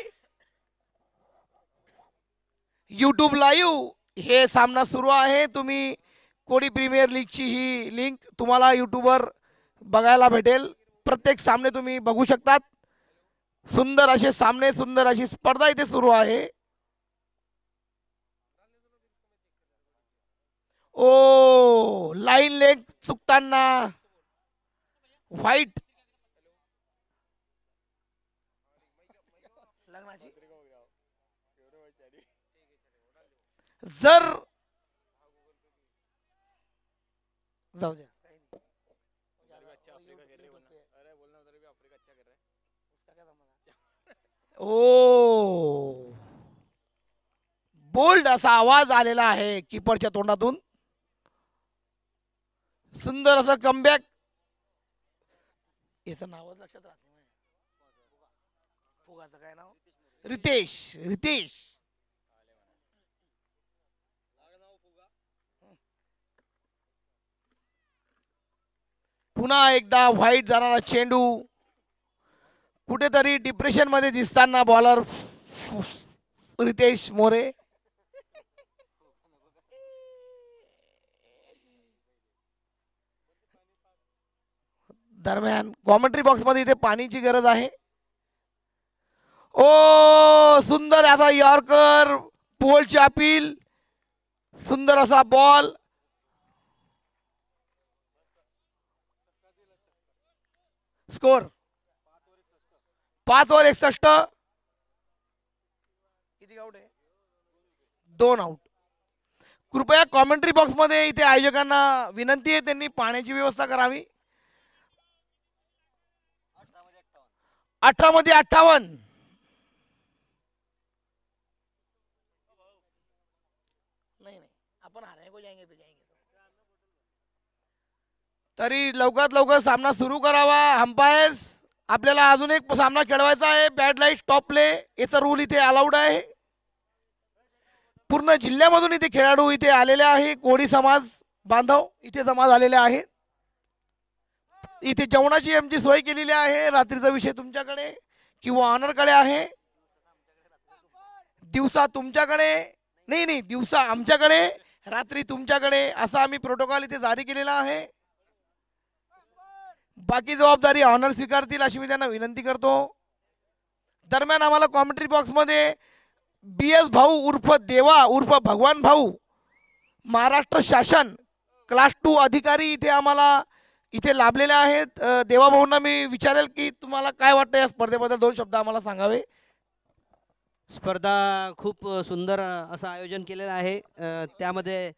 यूट्यूब लाईव्ह हे सामना सुरू आहे. तुम्ही कोडी प्रीमियर लीगची ही लिंक तुम्हाला यूट्यूबवर बघायला भेटेल. प्रत्येक सामने तुम्ही बघू शकतात. सुंदर असे सामने, सुंदर अशी स्पर्धा इथे सुरू आहे. ओ लाईन लेग चुकताना व्हाईट जर जाऊ द्या. ओ बोल्ड असा आवाज आलेला आहे कीपरच्या तोंडातून. सुंदर असं कमबॅक. याचं नावच लक्षात राहत नाही. फुगाचं काय नाव? रितेश. रितेश पुन्हा एकदा व्हाईट जाणारा चेंडू. कुठेतरी डिप्रेशन मध्ये दिसताना बॉलर रितेश मोरे. दरम्यान कॉमेंट्री बॉक्स मध्ये इथे पाणीची गरज आहे. ओ सुंदर असा यॉर्कर, पोलची अपील, सुंदर असा बॉल. Score 5 over 61. किती आउट आहे? 2 आउट. कृपया कॉमेंट्री बॉक्स मध्ये इथे आयोजकांना विनंती आहे, त्यांनी पाण्याची व्यवस्था करावी. 18 मध्ये 58. नाही नाही, आपण हारने को जाएंगे पे जाएंगे. तरी लवकरात लवकर सामना सुरू करावा. अंपायर्स, आपल्याला अजून एक सामना खेळवायचा आहे. बॅड लाईट स्टॉप प्ले याचा रूल इथे अलाउड आहे. पूर्ण जिल्ह्यामधून इथे खेळाडू इथे आलेले आहे. कोळी समाज बांधव इथे जमा झालेले आहेत. इथे जेवणाची आमची सोय केलेली आहे. रात्रीचा विषय तुमच्याकडे किंवा ऑनरकडे आहे. दिवसा तुमच्याकडे, नाही नाही, दिवसा आमच्याकडे, रात्री तुमच्याकडे, असा आम्ही प्रोटोकॉल इथे जारी केलेला आहे. बाकी जबाबदारी ऑनर स्वीकारतील अशी मी त्यांना विनंती करतो. दरम्यान आम्हाला कॉमेंट्री बॉक्समध्ये BS भाऊ उर्फ देवा उर्फ भगवान भाऊ, महाराष्ट्र शासन क्लास 2 अधिकारी इथे आम्हाला इथे लाभलेले आहेत. देवा भाऊंना मी विचारेल की तुम्हाला काय वाटतं या स्पर्धेबद्दल 2 शब्द आम्हाला सांगावे. स्पर्धा खूप सुंदर असं आयोजन केलेलं आहे. त्यामध्ये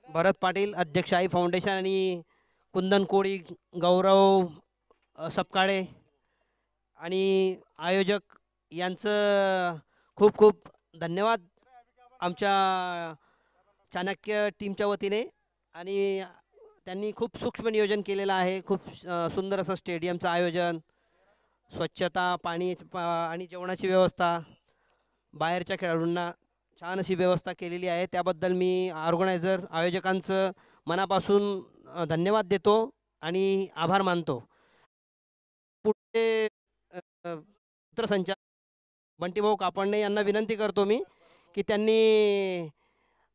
भरत पाटील, अध्यक्ष आई फाउंडेशन, आणि कुंदन कोळी, गौरव सपकाळे आणि आयोजक यांचं खूप खूप धन्यवाद आमच्या चाणक्य टीमच्या वतीने. आणि त्यांनी खूप सूक्ष्म नियोजन केलेलं आहे. खूप सुंदर असं स्टेडियमचं आयोजन, स्वच्छता, पाणी आणि जेवणाची व्यवस्था, बाहेरच्या खेळाडूंना छान अशी व्यवस्था केलेली आहे. त्याबद्दल मी ऑर्गनायझर आयोजकांचं मनापासून धन्यवाद देतो आणि आभार मानतो. पुढे सूत्रसंचालक बंटीभाऊ कापडणे यांना विनंती करतो मी की त्यांनी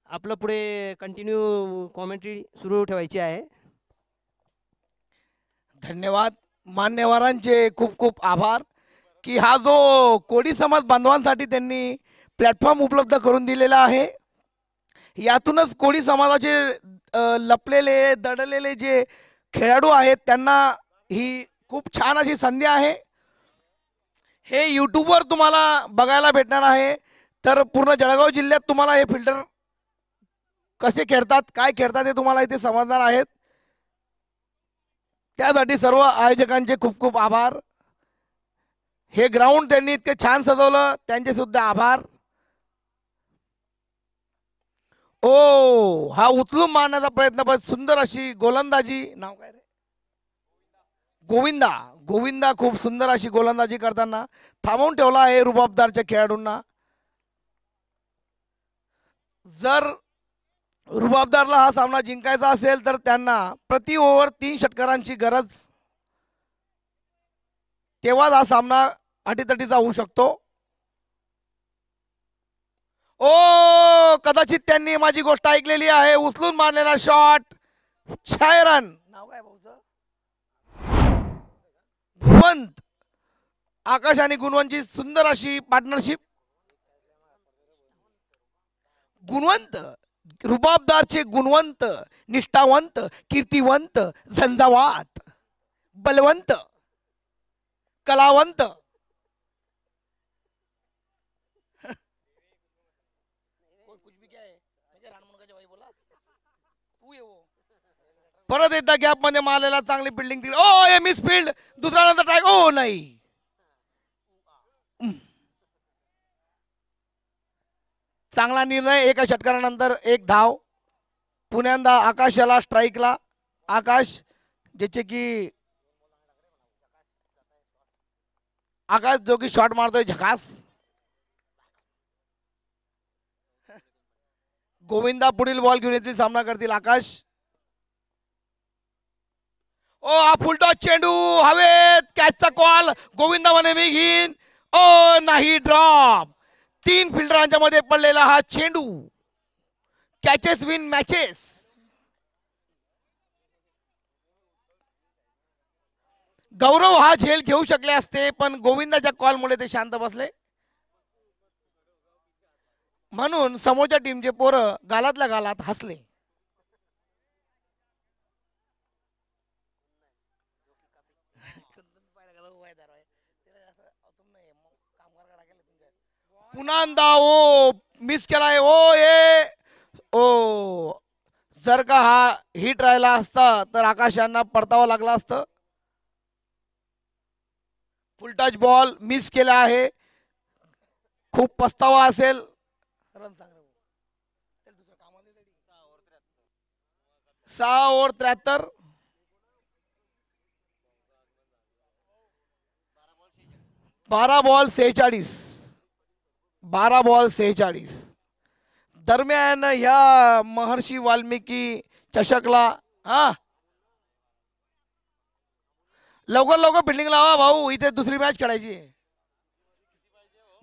आपलं पुढे कंटिन्यू कॉमेंट्री सुरू ठेवायची आहे. धन्यवाद. मान्यवरांचे खूप खूप आभार की हा जो कोळी समाज बांधवांसाठी त्यांनी प्लॅटफॉर्म उपलब्ध करून दिलेला आहे. यातूनच कोळी समाजाचे लपलेले दडलेले जे खेळाडू आहेत त्यांना ही खूप छान अशी संधी आहे. हे यूट्यूबवर तुम्हाला बघायला भेटणार आहे. तर पूर्ण जळगाव जिल्ह्यात तुम्हाला हे फिल्टर कसे खेळतात, काय खेळतात हे तुम्हाला इथे समजणार आहेत. त्यासाठी सर्व आयोजकांचे खूप खूप आभार. हे ग्राउंड त्यांनी इतके छान सजवलं, त्यांचे सुद्धा आभार. ओ हा उचलून मारण्याचा प्रयत्न, पण सुंदर अशी गोलंदाजी. नाव काय रे? गोविंदा. गोविंदा खूप सुंदर अशी गोलंदाजी करताना थांबवून ठेवला आहे रुबाबदारच्या खेळाडूंना. जर रुबाबदारला हा सामना जिंकायचा असेल तर त्यांना प्रति ओव्हर 3 षटकारांची गरज, तेव्हाच हा सामना अटीतटीचा होऊ शकतो. ओ कदाचित त्यांनी माझी गोष्ट ऐकलेली आहे. उचलून मारलेला शॉट, 6 रन. नाव काय भाऊचं? गुणवंत आकाश आणि गुणवंतची सुंदर अशी पार्टनरशिप. गुणवंत रुबाबदारचे गुणवंत, निष्ठावंत, कीर्तिवंत, झंझावात, बलवंत, कलावंत. परत एकदा गॅप मध्ये मारलेला, चांगली फिल्डिंग दिली. ओ हे मिस फील्ड, दुसरा नंतर ट्राय. ओ नाही. चांगला निर्णय. एका षटकारानंतर एक धाव. पुण्यांदा आकाश याला स्ट्राईकला. आकाश ज्याचे की आकाश जो की शॉट मारतोय झकास. गोविंदा पुढील बॉल घेऊन येतील, सामना करतील आकाश. ओ हा फुलटॉस चेंडू हवेत, कॅचचा कॉल. गोविंदा म्हणे मी घेईन. ओ नाही, ड्रॉप. 3 फिल्डरांच्या मध्ये पडलेला हा चेंडू. Catches win matches. गौरव हा झेल घेऊ शकले असते, पण गोविंदाच्या कॉलमुळे ते शांत बसले. म्हणून समोरच्या टीमचे पोरं गालातल्या गालात हसले. पुन्हा ओ मिस केलाय. ओ ये ओ जर का हा हिट राहिला असता तर आकाश यांना परतावं लागलं असतं. फुलटच बॉल मिस केला आहे. खूप पस्तावा असेल. रन सांग 6 ओव्हर 73. 12 बॉल 46. 12 बॉल 46 दरम्यान ह्या महर्षी वाल्मिकी चषकला. हा लवकर लवकर बिल्डिंग लावा भाऊ, इथे दुसरी मॅच खेळायची.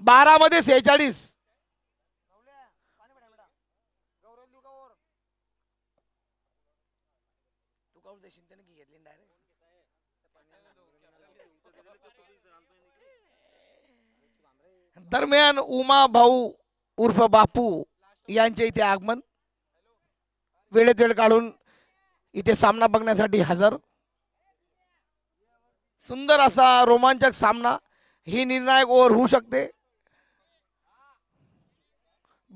12 मध्ये 46. दरम्यान उमा भाऊ उर्फ बापू यांचे इथे आगमन. वेळेत वेळ काढून इथे सामना बघण्यासाठी हजर. सुंदर असा रोमांचक सामना. ही निर्णायक ओव्हर होऊ शकते.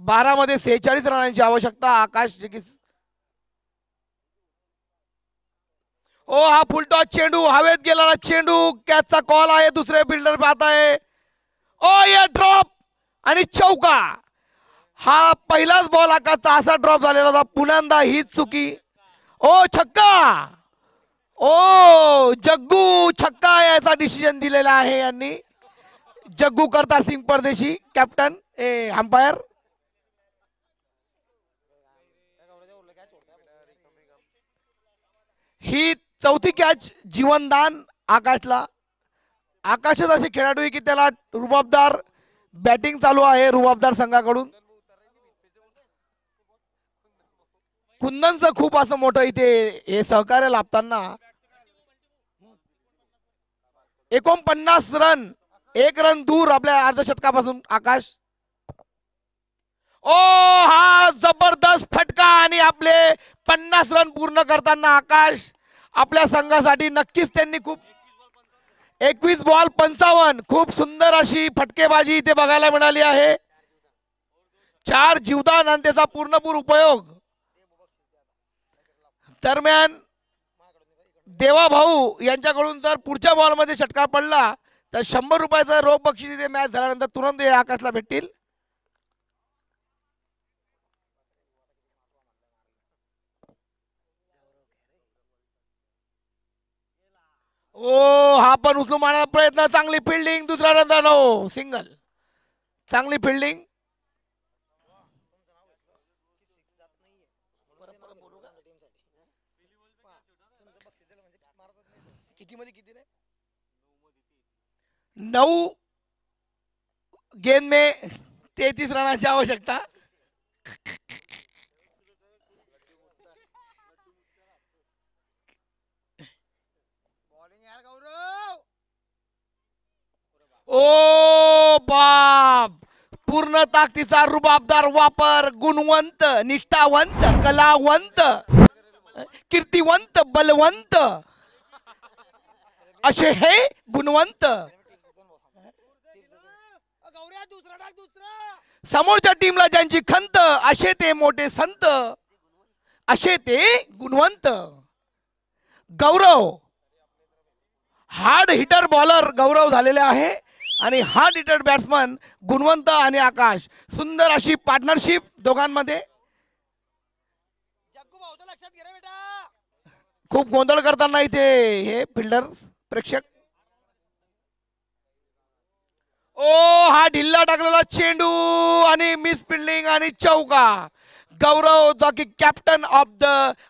12 मध्ये 46 रनांची आवश्यकता. आकाश ओ हा फुलटॉस चेंडू हवेत गेलेला चेंडू. कॅचचा कॉल आहे. दुसरे फिल्डर पाहत आहे. ओ ये ड्रॉप आणि चौका. हा पहिलाच बॉल आकाशचा असा ड्रॉप झालेला होता. पुन्हा हीच चुकी. ओ छक्का. ओ जग्गू छक्का याचा डिसिजन दिलेला आहे यांनी. जग्गू करतार सिंग परदेशी कॅप्टन अंपायर. ही चौथी कॅच जीवनदान आकाशला. आकाशच असे खेळाडू आहे की त्याला रुबाबदार बॅटिंग चालू आहे रुबाबदार संघाकडून. कुंदनचं खूप असं मोठं इथे हे सहकार्य लाभताना. 49 रन, 1 रन दूर आपल्या अर्धशतकापासून आकाश. ओ हा जबरदस्त फटका आणि आपले 50 रन पूर्ण करताना आकाश आपल्या संघासाठी नक्कीच त्यांनी खूप 21 बॉल 55 खूप सुंदर अशी फटकेबाजी इथे बघायला मिळाली आहे. 4 जीवदान आणि त्याचा पूर्णपूर उपयोग. दरम्यान देवा भाऊ यांच्याकडून जर पुढच्या बॉलमध्ये षटकार पडला तर 100 रुपयाचा रोख बक्षीस इथे मॅच झाल्यानंतर तुरंत हे आकाशला भेटतील. ओ हा पण उचलून मारण्याचा प्रयत्न. चांगली फिल्डिंग. दुसरा रन. No single. चांगली फिल्डिंग. किती मध्ये किती नाही 9 गेंद में 33 रनाची आवश्यकता. ओ बाप, पूर्ण ताकदीचा रुबाबदार वापर, गुणवंत, निष्ठावंत, कलावंत, कीर्तिवंत, बलवंत असे हे गुणवंत. समोरच्या टीमला ज्यांची खंत असे ते मोठे संत, असे ते गुणवंत. गौरव हार्ड हिटर बॉलर गौरव झालेले आहे आणि हार्ड हिटर बॅट्समन गुणवंत आणि आकाश. सुंदर अशी पार्टनरशिप दोघांमध्ये. खूप गोंधळ करताना इथे हे फिल्डर प्रेक्षक. ओ हा ढिल्ला टाकलेला चेंडू आणि मिस फिल्डिंग आणि चौका. गौरव द की कॅप्टन ऑफ द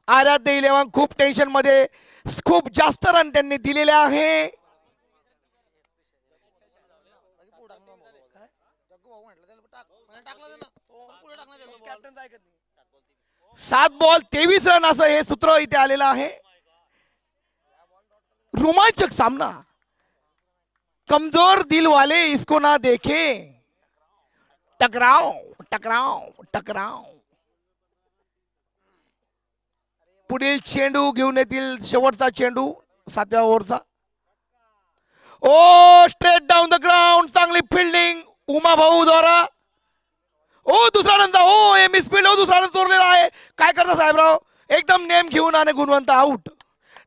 आराध्य 11 खूप टेन्शन मध्ये, खूप जास्त रन त्यांनी दिलेले आहे. सात बॉल 23 रन असं हे सूत्र इथे आलेलं आहे. रोमांचक सामना. कमजोर दिल वाले इसको ना देखे. टकराव टकराव टकराव. पुढील चेंडू घेऊन येतील, शेवटचा चेंडू 7व्या ओव्हरचा. ओ स्ट्रेट डाऊन द ग्राउंड. चांगली फिल्डिंग उमा भाऊ द्वारा. ओ दुसरा रनचा, ओ हे मिसफिल्ड. हो दुसरा रन चोरलेला आहे. काय करता साहेबराव, एकदम नेम घेऊन आणि Gunwant out.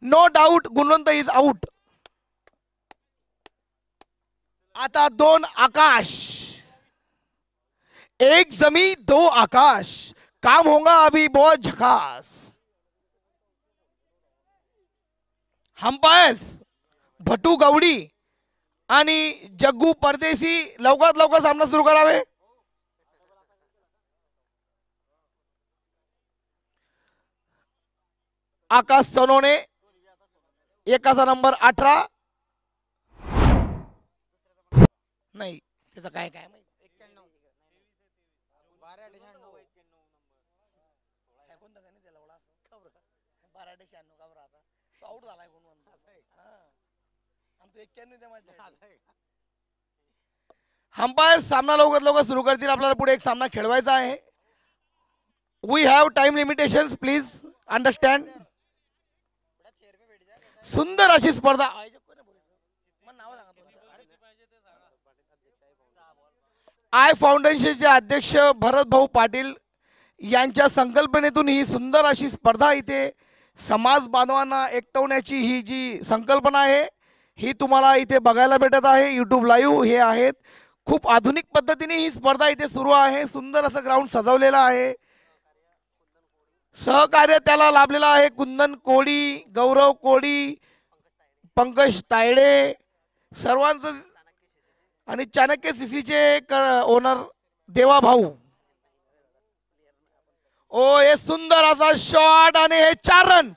No doubt Gunwant is out. आता 2 आकाश, 1 जमी 2 आकाश. काम होगा अभी बहुत झकास. अंपायर्स भटू गवडी आणि जग्गू परदेशी लवकरात लवकर सामना सुरू करावे. आकाश सोनवणे, एकाचा नंबर 18. नाही त्याचं काय काय माहिती. अंपायर सामना लवकर लवकर सुरू करतील. आपल्याला पुढे एक सामना खेळवायचा आहे. We have time limitations, please understand. सुंदर अशी स्पर्धा. आय फाउंडेशनचे अध्यक्ष भरत भाऊ पाटील यांच्या संकल्पनेतून ही सुंदर अशी स्पर्धा इथे समाज बांधवांना एकटवण्याची ही जी संकल्पना आहे ही तुम्हाला इथे बघायला भेटत आहे. यूट्यूब लाईव्ह हे आहेत. खूप आधुनिक पद्धतीने ही स्पर्धा इथे सुरू आहे. सुंदर असं ग्राउंड सजवलेलं आहे. सहकार्य त्याला लाभलेलं आहे कुंदन कोळी, गौरव कोळी, पंकज तायडे सर्वांचं आणि चाणक्य सीसीचे ओनर देवा भाऊ. ओ हे सुंदर असा शॉट आणि हे 4 रन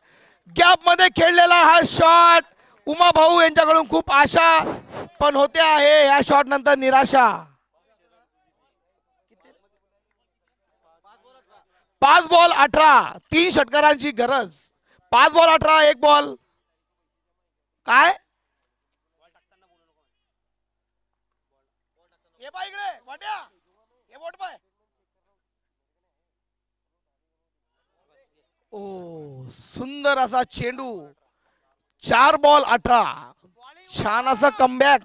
गॅप मध्ये खेळलेला हा शॉट. उमा भाऊ यांच्याकडून खूप आशा पण होते आहे. या शॉट नंतर निराशा. 5 बॉल 18, 3 षटकारांची गरज. 5 बॉल 18, 1 बॉल. काय हे पाय इकडे वाट्या, हे बोट पाय. ओ सुंदर असा चेंडू. 4 बॉल 18. छान असा कमबॅक.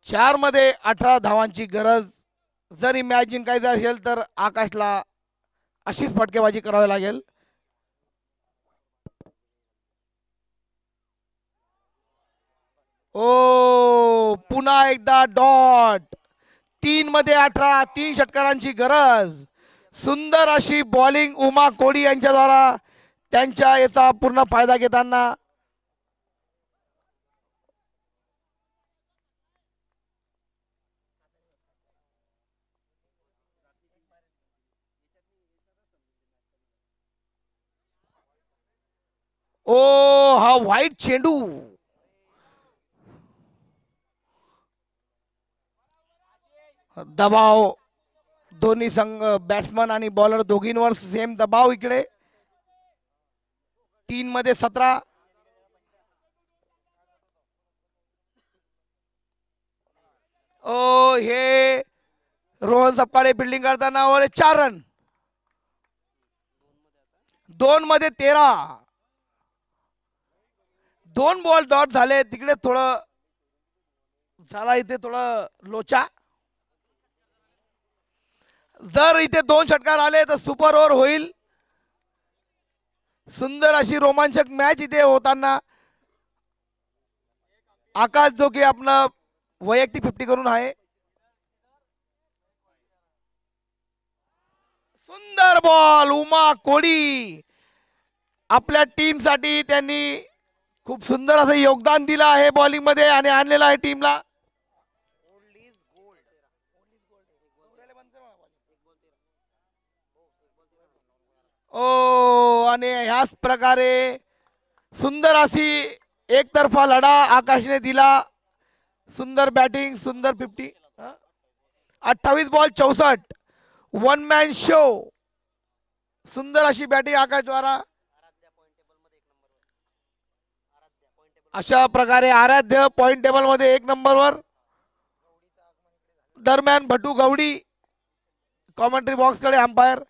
4 मध्ये 18 धावांची गरज. जर मॅच जिंकायचं असेल तर आकाशला अशीच फटकेबाजी करावी लागेल. ओ पुन्हा एकदा डॉट. 3 मध्ये 18, 3 षटकारांची गरज. सुंदर अशी बॉलिंग उमा कोडी यांच्या द्वारा त्यांच्या याचा पूर्ण फायदा घेताना. ओ हा व्हाईट चेंडू. दबाव दोन्ही संघ बॅट्समन आणि बॉलर दोघींवर सेम दबाव इकडे. 3 मध्ये 17. ओ हे रोहन सपकाळे फिल्डिंग करताना वर 4 रन. 2 मध्ये 13. 2 बॉल डॉट झाले. तिकडे थोडं झाला इथे थोडं लोचा. जर इथे 2 षटकार आले तर सुपर ओव्हर होईल. सुंदर अशी रोमांचक मॅच इथे होताना आकाश जो की आपलं वैयक्तिक 50 करून आहे. सुंदर बॉल. उमा कोडी आपल्या टीम साठी त्यांनी खूप सुंदर असं योगदान दिलं आहे बॉलिंग मध्ये आणि आणलेलं आहे टीमला. ओ आणि ह्याच प्रकारे सुंदर अशी एकतर्फा लढा आकाशने दिला. सुंदर बॅटिंग, सुंदर 50. 28 बॉल 64. 1 man show. सुंदर अशी बॅटिंग आकाश द्वारा. अशा प्रकारे आराध्य पॉइंट टेबल मध्ये 1 नंबरवर. दरम्यान भटू गवडी कॉमेंट्री बॉक्स कडे अंपायर.